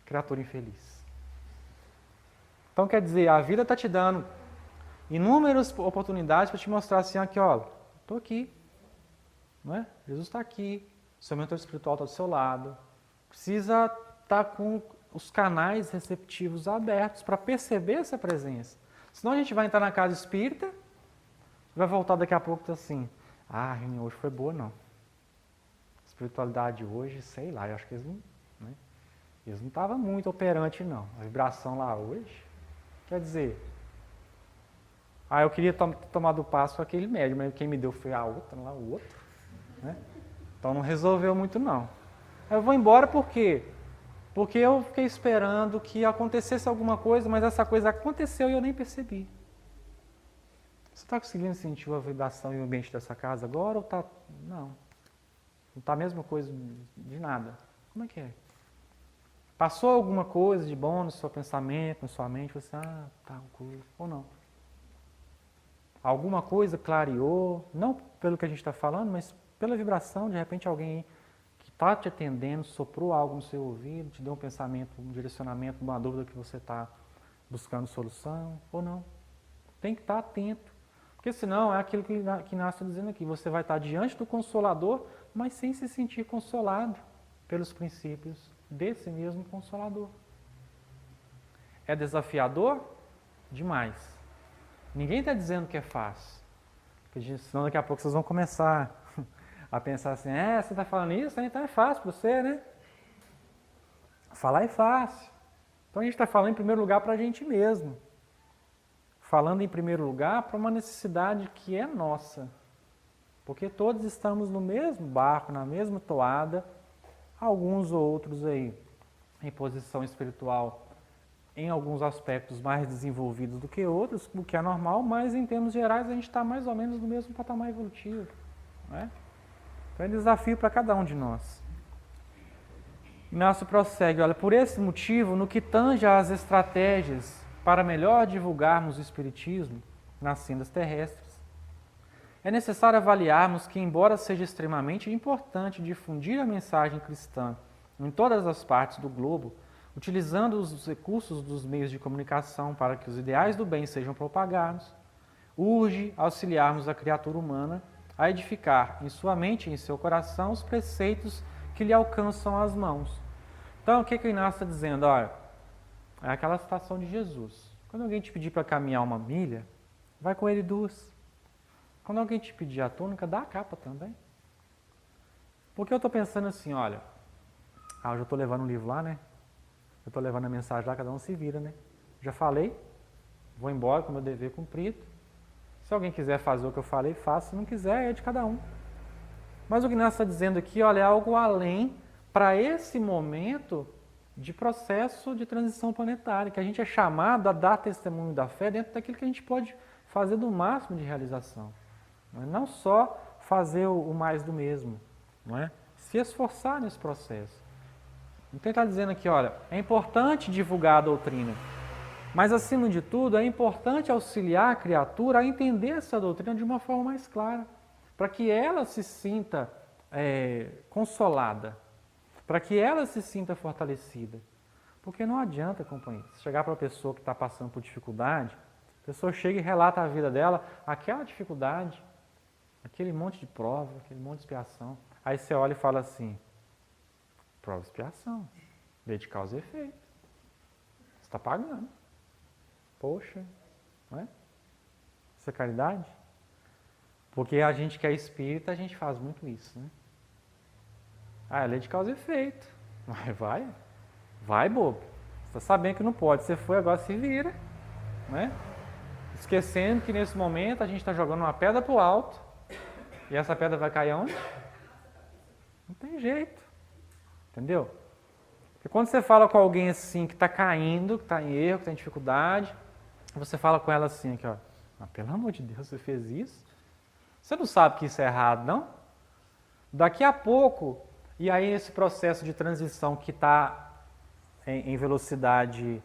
criatura infeliz. Então quer dizer, a vida está te dando inúmeras oportunidades para te mostrar assim, aqui ó, estou aqui, não é? Jesus está aqui, seu mentor espiritual está do seu lado. Precisa estar com os canais receptivos abertos para perceber essa presença. Senão a gente vai entrar na casa espírita, vai voltar daqui a pouco e tá assim, a reunião hoje foi boa não. Espiritualidade hoje, sei lá, eu acho que eles não estavam muito operantes não. A vibração lá hoje, quer dizer, eu queria tomar do passo com aquele médium, mas quem me deu foi a outra, lá o outro, né? Então não resolveu muito não. Eu vou embora por quê? Porque eu fiquei esperando que acontecesse alguma coisa, mas essa coisa aconteceu e eu nem percebi. Você está conseguindo sentir a vibração e o ambiente dessa casa agora ou está... Não. Não está a mesma coisa de nada. Como é que é? Passou alguma coisa de bom no seu pensamento, na sua mente, você, tá, ou não. Alguma coisa clareou, não pelo que a gente está falando, mas pela vibração, de repente alguém que está te atendendo, soprou algo no seu ouvido, te deu um pensamento, um direcionamento, uma dúvida que você está buscando solução, ou não. Tem que estar atento. Porque senão é aquilo que Inácio está dizendo aqui, você vai estar diante do Consolador, mas sem se sentir consolado pelos princípios desse mesmo Consolador. É desafiador? Demais. Ninguém está dizendo que é fácil. Porque senão daqui a pouco vocês vão começar a pensar assim, você está falando isso, então é fácil para você, né? Falar é fácil. Então a gente está falando em primeiro lugar para a gente mesmo. Falando em primeiro lugar para uma necessidade que é nossa. Porque todos estamos no mesmo barco, na mesma toada, alguns ou outros aí em posição espiritual, em alguns aspectos mais desenvolvidos do que outros, o que é normal, mas em termos gerais a gente está mais ou menos no mesmo patamar evolutivo. Né? Então é desafio para cada um de nós. Inácio prossegue, olha, por esse motivo, no que tange às estratégias para melhor divulgarmos o Espiritismo nas sendas terrestres, é necessário avaliarmos que, embora seja extremamente importante difundir a mensagem cristã em todas as partes do globo, utilizando os recursos dos meios de comunicação para que os ideais do bem sejam propagados, urge auxiliarmos a criatura humana a edificar em sua mente e em seu coração os preceitos que lhe alcançam as mãos. Então, o que o Inácio está dizendo? Olha, é aquela citação de Jesus. Quando alguém te pedir para caminhar 1 milha, vai com ele 2. Quando alguém te pedir a túnica, dá a capa também. Porque eu estou pensando assim, olha, eu já estou levando um livro lá, né? Eu estou levando a mensagem lá, cada um se vira, né? Já falei, vou embora com o meu dever cumprido. Se alguém quiser fazer o que eu falei, faça. Se não quiser, é de cada um. Mas o que nós está dizendo aqui, olha, é algo além para esse momento de processo de transição planetária, que a gente é chamado a dar testemunho da fé dentro daquilo que a gente pode fazer do máximo de realização. Não só fazer o mais do mesmo, não é? Se esforçar nesse processo. Então ele está dizendo aqui, olha, é importante divulgar a doutrina, mas acima de tudo é importante auxiliar a criatura a entender essa doutrina de uma forma mais clara, para que ela se sinta consolada, para que ela se sinta fortalecida. Porque não adianta, companheiro, chegar para a pessoa que está passando por dificuldade, a pessoa chega e relata a vida dela, aquela dificuldade, aquele monte de prova, aquele monte de expiação. Aí você olha e fala assim, prova e expiação, lei de causa e efeito. Você está pagando. Poxa, não é? Isso é caridade? Porque a gente que é espírita, a gente faz muito isso, né? É lei de causa e efeito. Vai bobo. Está sabendo que não pode. Você foi, agora se vira. Né? Esquecendo que nesse momento a gente está jogando uma pedra para o alto. E essa pedra vai cair aonde? Não tem jeito. Entendeu? Porque quando você fala com alguém assim que está caindo, que está em erro, que está em dificuldade, você fala com ela assim, aqui, ó, ah, pelo amor de Deus, você fez isso? Você não sabe que isso é errado, não? Daqui a pouco, e aí esse processo de transição que está em velocidade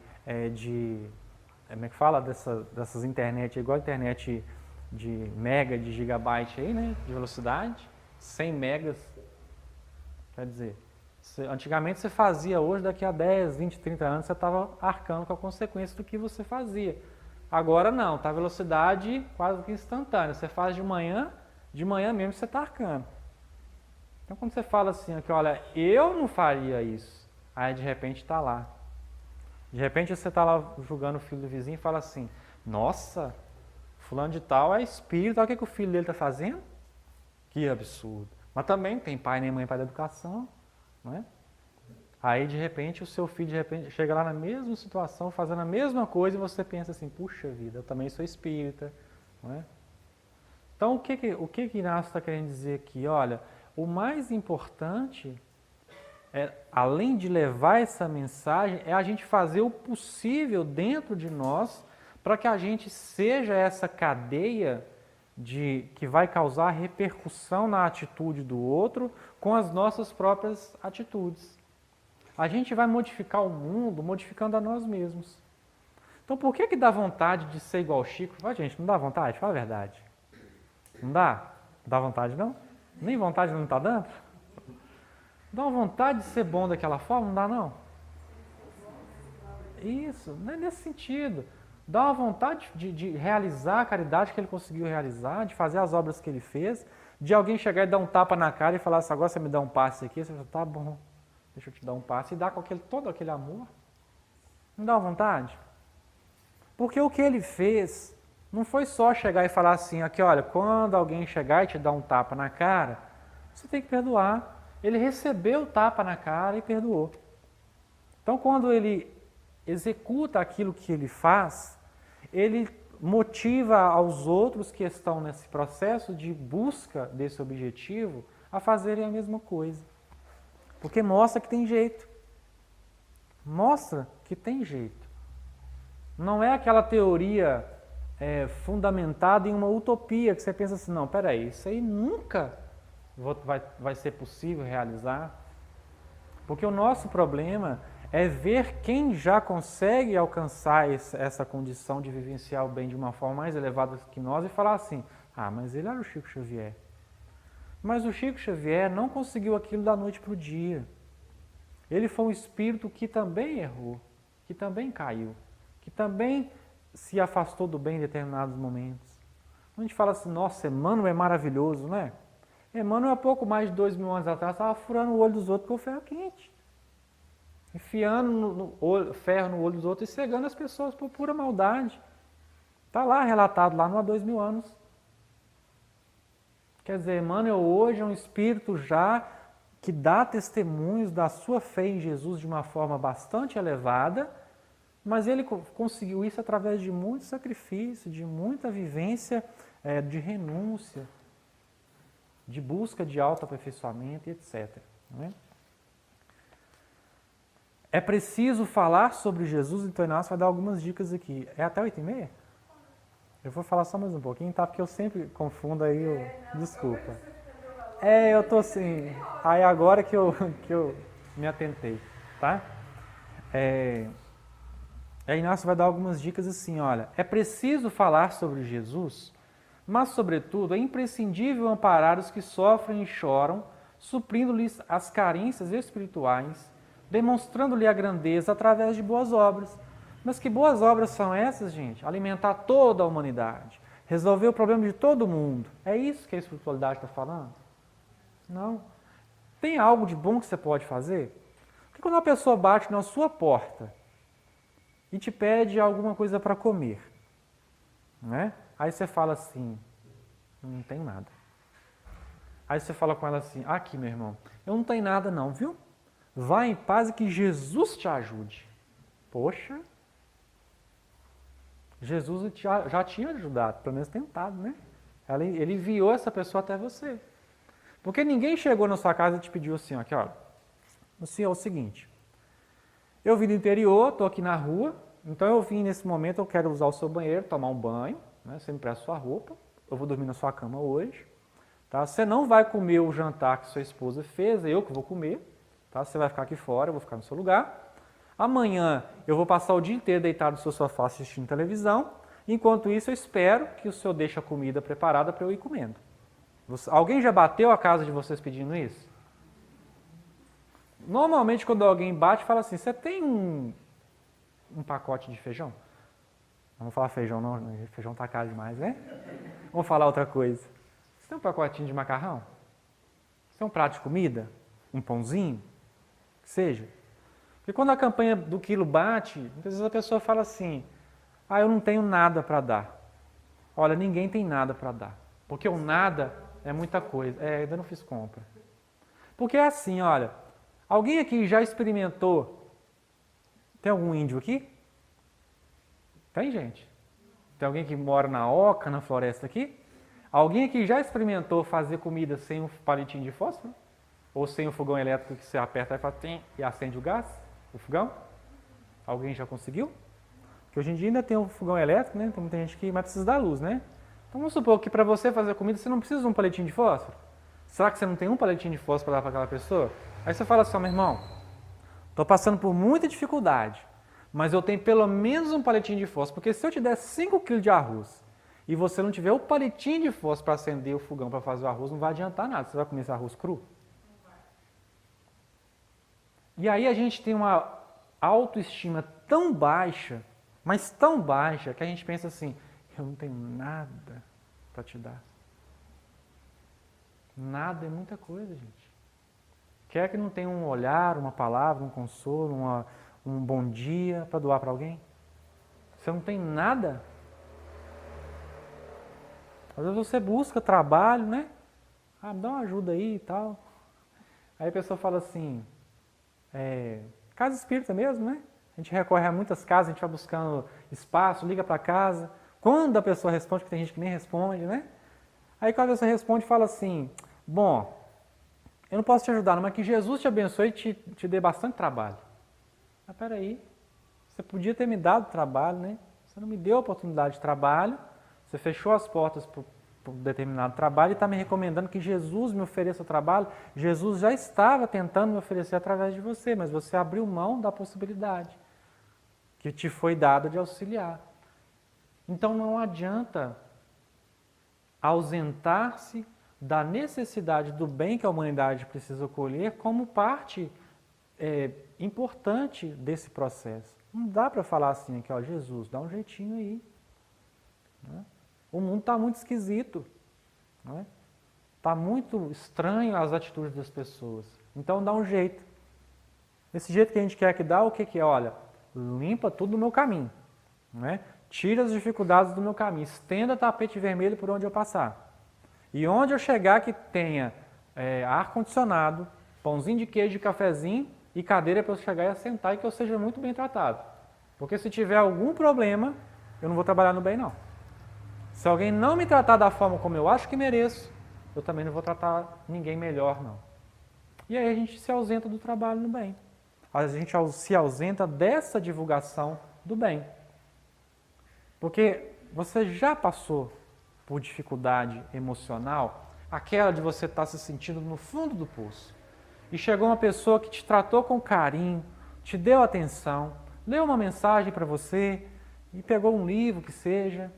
como é que fala dessas internet, igual a internet de mega, de gigabyte aí, né, de velocidade, 100 megas, quer dizer, antigamente você fazia, hoje daqui a 10, 20, 30 anos você estava arcando com a consequência do que você fazia. Agora não, está a velocidade quase que instantânea, você faz de manhã mesmo você está arcando. Então quando você fala assim, aqui, olha, eu não faria isso, aí de repente está lá. De repente você está lá julgando o filho do vizinho e fala assim, nossa, fulano de tal é espírito, olha o que o filho dele está fazendo? Que absurdo. Mas também tem pai nem mãe para a educação, não é? Aí de repente o seu filho chega lá na mesma situação, fazendo a mesma coisa e você pensa assim, puxa vida, eu também sou espírita, não é? Então o que Inácio está querendo dizer aqui? Olha, o mais importante além de levar essa mensagem, é a gente fazer o possível dentro de nós para que a gente seja essa cadeia que vai causar repercussão na atitude do outro com as nossas próprias atitudes. A gente vai modificar o mundo modificando a nós mesmos. Então por que dá vontade de ser igual ao Chico? Gente, não dá vontade? Fala a verdade. Não dá? Não dá vontade não? Nem vontade não está dando? Dá uma vontade de ser bom daquela forma? Não dá não? Isso, não é nesse sentido. Dá uma vontade de realizar a caridade que ele conseguiu realizar, de fazer as obras que ele fez, de alguém chegar e dar um tapa na cara e falar assim, agora você me dá um passe aqui, você fala, tá bom, deixa eu te dar um passe, e dar com todo aquele amor. Não dá uma vontade? Porque o que ele fez não foi só chegar e falar assim, aqui olha, quando alguém chegar e te dar um tapa na cara, você tem que perdoar. Ele recebeu o tapa na cara e perdoou. Então, quando ele executa aquilo que ele faz, ele motiva aos outros que estão nesse processo de busca desse objetivo a fazerem a mesma coisa. Porque mostra que tem jeito. Mostra que tem jeito. Não é aquela teoria fundamentada em uma utopia que você pensa assim, não, peraí, isso aí nunca vai ser possível realizar, porque o nosso problema é ver quem já consegue alcançar essa condição de vivenciar o bem de uma forma mais elevada que nós e falar assim, ah, mas ele era o Chico Xavier. Mas o Chico Xavier não conseguiu aquilo da noite para o dia. Ele foi um espírito que também errou, que também caiu, que também se afastou do bem em determinados momentos. A gente fala assim, nossa, Emmanuel é maravilhoso, não é? Emmanuel, há pouco mais de 2000 anos atrás, estava furando o olho dos outros com o ferro quente. Enfiando ferro no olho dos outros e cegando as pessoas por pura maldade. Está lá relatado, lá não há 2000 anos. Quer dizer, Emmanuel hoje é um espírito já que dá testemunhos da sua fé em Jesus de uma forma bastante elevada, mas ele conseguiu isso através de muito sacrifício, de muita vivência, de renúncia, de busca de autoaperfeiçoamento, etc. Não é? É preciso falar sobre Jesus, então Inácio vai dar algumas dicas aqui. É até 8h30? Eu vou falar só mais um pouquinho, tá? Porque eu sempre confundo aí, desculpa. Eu tô assim, aí agora que eu me atentei, tá? Inácio vai dar algumas dicas assim, olha, é preciso falar sobre Jesus, mas, sobretudo, é imprescindível amparar os que sofrem e choram, suprindo-lhes as carências espirituais, demonstrando-lhe a grandeza através de boas obras. Mas que boas obras são essas, gente? Alimentar toda a humanidade, resolver o problema de todo mundo. É isso que a espiritualidade está falando? Não. Tem algo de bom que você pode fazer? Porque quando uma pessoa bate na sua porta e te pede alguma coisa para comer, né? Aí você fala assim, não tem nada. Aí você fala com ela assim, aqui meu irmão, eu não tenho nada não, viu? Vá em paz e que Jesus te ajude. Poxa, Jesus já tinha ajudado, pelo menos tentado, né? Ele enviou essa pessoa até você. Porque ninguém chegou na sua casa e te pediu assim, ó, aqui, ó, assim, é o seguinte, eu vim do interior, estou aqui na rua, então eu vim nesse momento, eu quero usar o seu banheiro, tomar um banho, né? Você me presta sua roupa, eu vou dormir na sua cama hoje, tá? Você não vai comer o jantar que sua esposa fez, é eu que vou comer, tá? Você vai ficar aqui fora, eu vou ficar no seu lugar. Amanhã eu vou passar o dia inteiro deitado no seu sofá assistindo televisão, enquanto isso eu espero que o senhor deixe a comida preparada para eu ir comendo. Alguém já bateu a casa de vocês pedindo isso? Normalmente quando alguém bate, fala assim, você tem um pacote de feijão? Não vou falar feijão não, feijão tá caro demais, né? Vamos falar outra coisa. Você tem um pacotinho de macarrão? Você tem um prato de comida? Um pãozinho? Que seja. Porque quando a campanha do quilo bate, muitas vezes a pessoa fala assim, eu não tenho nada para dar. Olha, ninguém tem nada para dar. Porque o nada é muita coisa. Ainda não fiz compra. Porque é assim, olha, alguém aqui já experimentou? Tem algum índio aqui? Tem, gente? Tem alguém que mora na oca, na floresta aqui? Alguém aqui já experimentou fazer comida sem um palitinho de fósforo? Ou sem o fogão elétrico que você aperta e faz e acende o gás? O fogão? Alguém já conseguiu? Porque hoje em dia ainda tem o fogão elétrico, né? Tem muita gente que precisa da luz, né? Então vamos supor que para você fazer comida você não precisa de um palitinho de fósforo. Será que você não tem um palitinho de fósforo para dar para aquela pessoa? Aí você fala assim, meu irmão, estou passando por muita dificuldade, mas eu tenho pelo menos um palitinho de fósforo, porque se eu te der 5 kg de arroz e você não tiver o palitinho de fósforo para acender o fogão para fazer o arroz, não vai adiantar nada. Você vai comer esse arroz cru? E aí a gente tem uma autoestima tão baixa, mas tão baixa, que a gente pensa assim, eu não tenho nada para te dar. Nada é muita coisa, gente. Quer que não tenha um olhar, uma palavra, um consolo, um bom dia para doar para alguém? Você não tem nada? Às vezes você busca trabalho, né? Me dá uma ajuda aí e tal. Aí a pessoa fala assim, casa espírita mesmo, né? A gente recorre a muitas casas, a gente vai buscando espaço, liga para casa. Quando a pessoa responde, porque tem gente que nem responde, né? Aí quando a pessoa responde, fala assim, bom, eu não posso te ajudar, mas que Jesus te abençoe e te dê bastante trabalho. Mas peraí, você podia ter me dado trabalho, né? Você não me deu a oportunidade de trabalho, você fechou as portas para um determinado trabalho e está me recomendando que Jesus me ofereça o trabalho. Jesus já estava tentando me oferecer através de você, mas você abriu mão da possibilidade que te foi dada de auxiliar. Então não adianta ausentar-se da necessidade do bem que a humanidade precisa colher como parte importante desse processo. Não dá para falar assim, aqui, ó, Jesus, dá um jeitinho aí. Né? O mundo está muito esquisito. Está muito estranho as atitudes das pessoas. Então dá um jeito. Desse jeito que a gente quer que dá, o que é? Olha, limpa tudo no meu caminho. Né? Tira as dificuldades do meu caminho. Estenda tapete vermelho por onde eu passar. E onde eu chegar que tenha ar-condicionado, pãozinho de queijo e cafezinho e cadeira para eu chegar e assentar e que eu seja muito bem tratado. Porque se tiver algum problema, eu não vou trabalhar no bem, não. Se alguém não me tratar da forma como eu acho que mereço, eu também não vou tratar ninguém melhor, não. E aí a gente se ausenta do trabalho no bem. A gente se ausenta dessa divulgação do bem. Porque você já passou por dificuldade emocional, aquela de você estar se sentindo no fundo do poço. E chegou uma pessoa que te tratou com carinho, te deu atenção, leu uma mensagem para você, e pegou um livro que seja,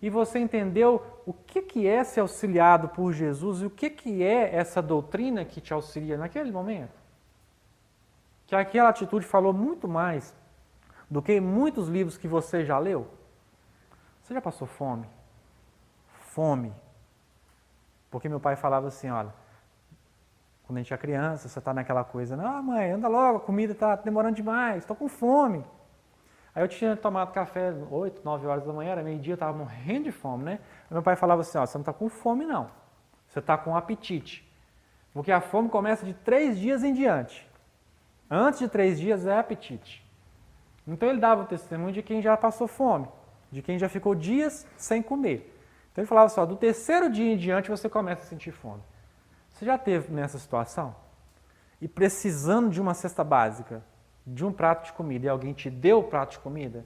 e você entendeu o que é ser auxiliado por Jesus e o que é essa doutrina que te auxilia naquele momento. Que aquela atitude falou muito mais do que muitos livros que você já leu. Você já passou fome? Fome. Porque meu pai falava assim, olha, quando a gente é criança, você está naquela coisa, não, mãe, anda logo, a comida está demorando demais, estou com fome. Aí eu tinha tomado café 8, 9 horas da manhã, era meio-dia, eu estava morrendo de fome, né? Aí meu pai falava assim, ó, você não está com fome não, você está com apetite. Porque a fome começa de 3 dias em diante. Antes de 3 dias é apetite. Então ele dava o testemunho de quem já passou fome, de quem já ficou dias sem comer. Então ele falava só, do terceiro dia em diante você começa a sentir fome. Você já esteve nessa situação? E precisando de uma cesta básica, de um prato de comida, e alguém te deu o prato de comida,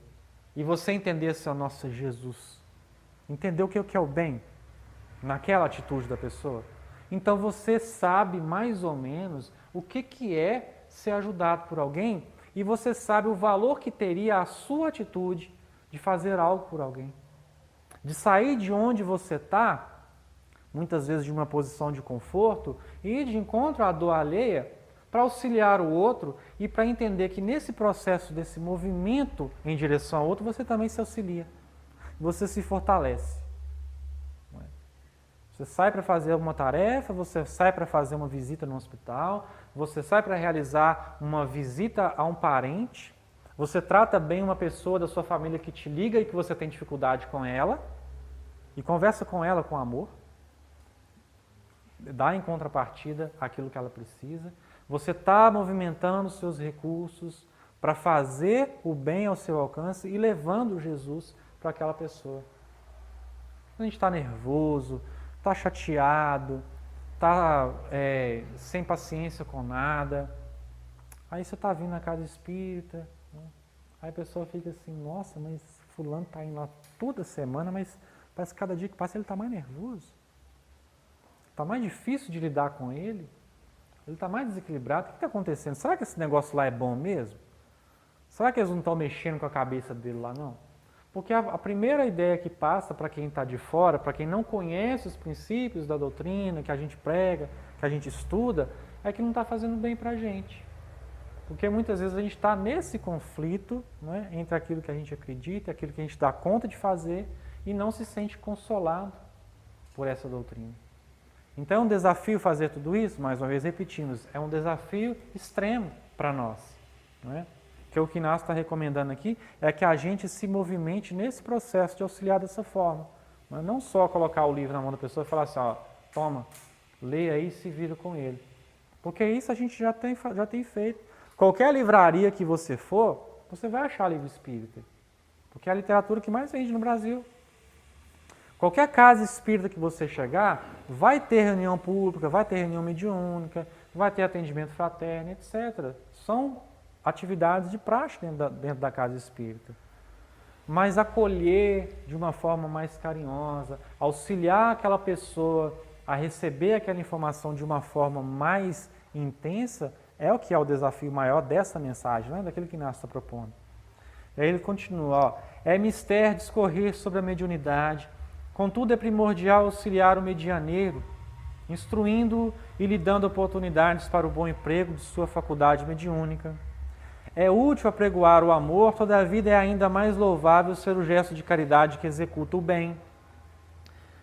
e você entendesse, ó, nossa, Jesus, entendeu o que é o bem naquela atitude da pessoa? Então você sabe mais ou menos o que é ser ajudado por alguém e você sabe o valor que teria a sua atitude de fazer algo por alguém. De sair de onde você está, muitas vezes de uma posição de conforto, e ir de encontro à dor alheia para auxiliar o outro e para entender que nesse processo, desse movimento em direção ao outro, você também se auxilia. Você se fortalece. Você sai para fazer uma tarefa, você sai para fazer uma visita no hospital, você sai para realizar uma visita a um parente, você trata bem uma pessoa da sua família que te liga e que você tem dificuldade com ela, e conversa com ela com amor, dá em contrapartida aquilo que ela precisa. Você está movimentando seus recursos para fazer o bem ao seu alcance e levando Jesus para aquela pessoa. A gente está nervoso, está chateado, está sem paciência com nada. Aí você está vindo na casa espírita, né? Aí a pessoa fica assim, nossa, mas fulano está indo lá toda semana, mas parece que cada dia que passa ele está mais nervoso. Está mais difícil de lidar com ele. Ele está mais desequilibrado. O que está acontecendo? Será que esse negócio lá é bom mesmo? Será que eles não estão mexendo com a cabeça dele lá, não? Porque a primeira ideia que passa para quem está de fora, para quem não conhece os princípios da doutrina, que a gente prega, que a gente estuda, é que não está fazendo bem para a gente. Porque muitas vezes a gente está nesse conflito, né, entre aquilo que a gente acredita, aquilo que a gente dá conta de fazer e não se sente consolado por essa doutrina. Então é um desafio fazer tudo isso, mais uma vez repetimos, é um desafio extremo para nós, não é? Que o que Inácio está recomendando aqui é que a gente se movimente nesse processo de auxiliar dessa forma. Mas não só colocar o livro na mão da pessoa e falar assim, ó, toma, leia aí e se vira com ele. Porque isso a gente já tem feito. Qualquer livraria que você for, você vai achar livro espírita. Porque é a literatura que mais vende no Brasil. Qualquer casa espírita que você chegar, vai ter reunião pública, vai ter reunião mediúnica, vai ter atendimento fraterno, etc. São atividades de praxe dentro da casa espírita. Mas acolher de uma forma mais carinhosa, auxiliar aquela pessoa a receber aquela informação de uma forma mais intensa, é o que é o desafio maior dessa mensagem, né? Daquilo que Inácio está propondo. E aí ele continua, ó, é mister discorrer sobre a mediunidade, contudo é primordial auxiliar o medianeiro, instruindo-o e lhe dando oportunidades para o bom emprego de sua faculdade mediúnica. É útil apregoar o amor, todavia é ainda mais louvável ser o gesto de caridade que executa o bem.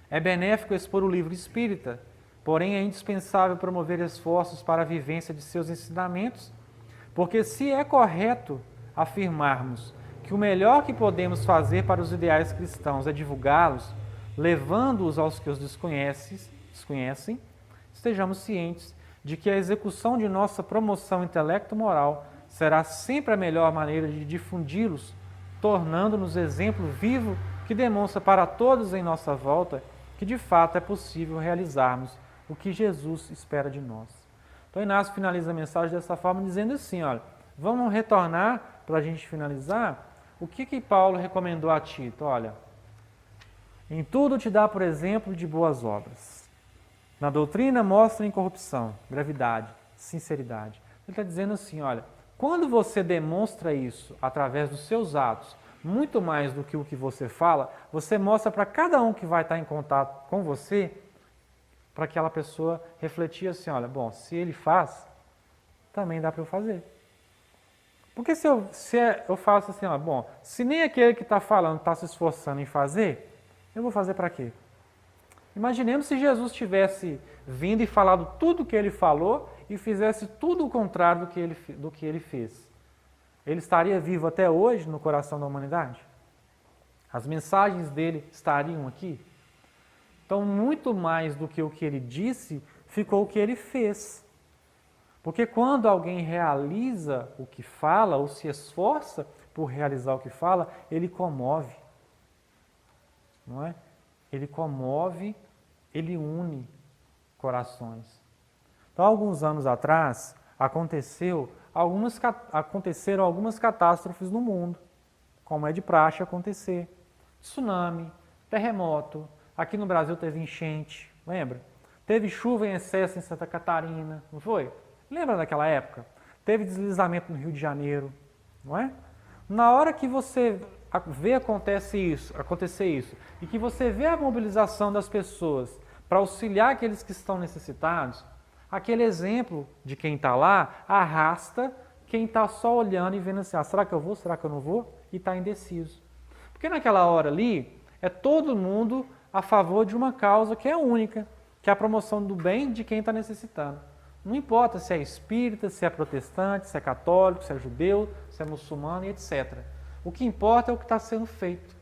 É benéfico expor o livro espírita, porém é indispensável promover esforços para a vivência de seus ensinamentos, porque se é correto afirmarmos que o melhor que podemos fazer para os ideais cristãos é divulgá-los, levando-os aos que os desconhecem, estejamos cientes de que a execução de nossa promoção intelecto-moral será sempre a melhor maneira de difundi-los, tornando-nos exemplo vivo que demonstra para todos em nossa volta que de fato é possível realizarmos o que Jesus espera de nós. Então Inácio finaliza a mensagem dessa forma dizendo assim, olha, vamos retornar para a gente finalizar, o que Paulo recomendou a Tito? Olha, em tudo te dá por exemplo de boas obras. Na doutrina mostra incorrupção, gravidade, sinceridade. Ele está dizendo assim, olha, quando você demonstra isso através dos seus atos, muito mais do que o que você fala, você mostra para cada um que vai estar em contato com você, para aquela pessoa refletir assim, olha, bom, se ele faz, também dá para eu fazer. Porque se eu faço assim, olha, bom, se nem aquele que está falando está se esforçando em fazer, eu vou fazer para quê? Imaginemos se Jesus tivesse vindo e falado tudo o que ele falou e fizesse tudo o contrário do que ele fez. Ele estaria vivo até hoje no coração da humanidade? As mensagens dele estariam aqui? Então, muito mais do que o que ele disse, ficou o que ele fez. Porque quando alguém realiza o que fala ou se esforça por realizar o que fala, ele comove, não é? Ele comove, ele une corações. Então, alguns anos atrás, aconteceram algumas catástrofes no mundo, como é de praxe acontecer. Tsunami, terremoto, aqui no Brasil teve enchente, lembra? Teve chuva em excesso em Santa Catarina, não foi? Lembra daquela época? Teve deslizamento no Rio de Janeiro, não é? Na hora que você vê acontecer isso, e que você vê a mobilização das pessoas para auxiliar aqueles que estão necessitados, aquele exemplo de quem está lá arrasta quem está só olhando e vendo assim, será que eu vou, será que eu não vou? E está indeciso. Porque naquela hora ali, é todo mundo a favor de uma causa que é única, que é a promoção do bem de quem está necessitando. Não importa se é espírita, se é protestante, se é católico, se é judeu, se é muçulmano e etc. O que importa é o que está sendo feito.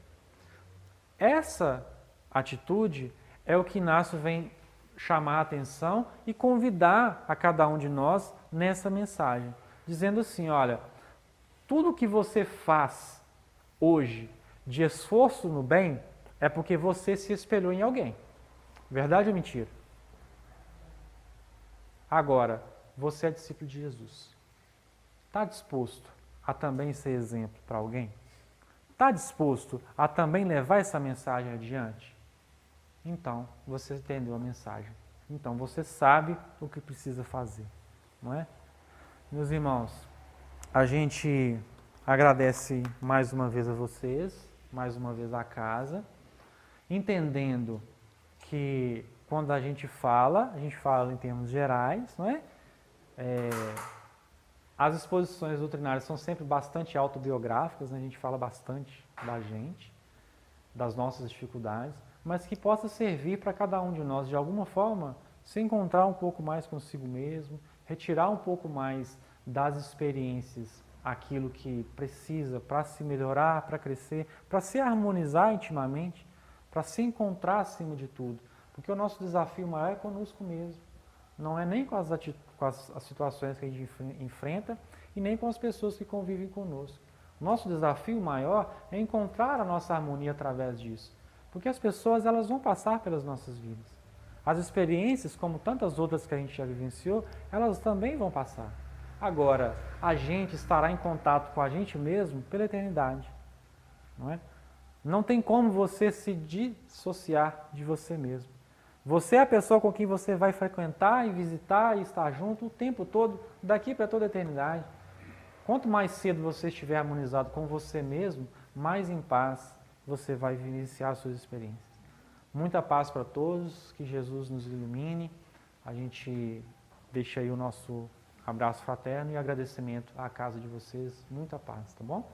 Essa atitude é o que Inácio vem chamar a atenção e convidar a cada um de nós nessa mensagem. Dizendo assim, olha, tudo que você faz hoje de esforço no bem é porque você se espelhou em alguém. Verdade ou mentira? Agora, você é discípulo de Jesus. Está disposto a também ser exemplo para alguém? Está disposto a também levar essa mensagem adiante? Então, você entendeu a mensagem. Então, você sabe o que precisa fazer, não é? Meus irmãos, a gente agradece mais uma vez a vocês, mais uma vez a casa, entendendo que quando a gente fala em termos gerais, não é? As exposições doutrinárias são sempre bastante autobiográficas, né? A gente fala bastante da gente, das nossas dificuldades, mas que possa servir para cada um de nós, de alguma forma, se encontrar um pouco mais consigo mesmo, retirar um pouco mais das experiências aquilo que precisa para se melhorar, para crescer, para se harmonizar intimamente, para se encontrar acima de tudo. Porque o nosso desafio maior é conosco mesmo. Não é nem com as situações que a gente enfrenta e nem com as pessoas que convivem conosco. O nosso desafio maior é encontrar a nossa harmonia através disso. Porque as pessoas elas vão passar pelas nossas vidas. As experiências, como tantas outras que a gente já vivenciou, elas também vão passar. Agora, a gente estará em contato com a gente mesmo pela eternidade. Não é? Não tem como você se dissociar de você mesmo. Você é a pessoa com quem você vai frequentar e visitar e estar junto o tempo todo, daqui para toda a eternidade. Quanto mais cedo você estiver harmonizado com você mesmo, mais em paz você vai vivenciar as suas experiências. Muita paz para todos, que Jesus nos ilumine. A gente deixa aí o nosso abraço fraterno e agradecimento à casa de vocês. Muita paz, tá bom?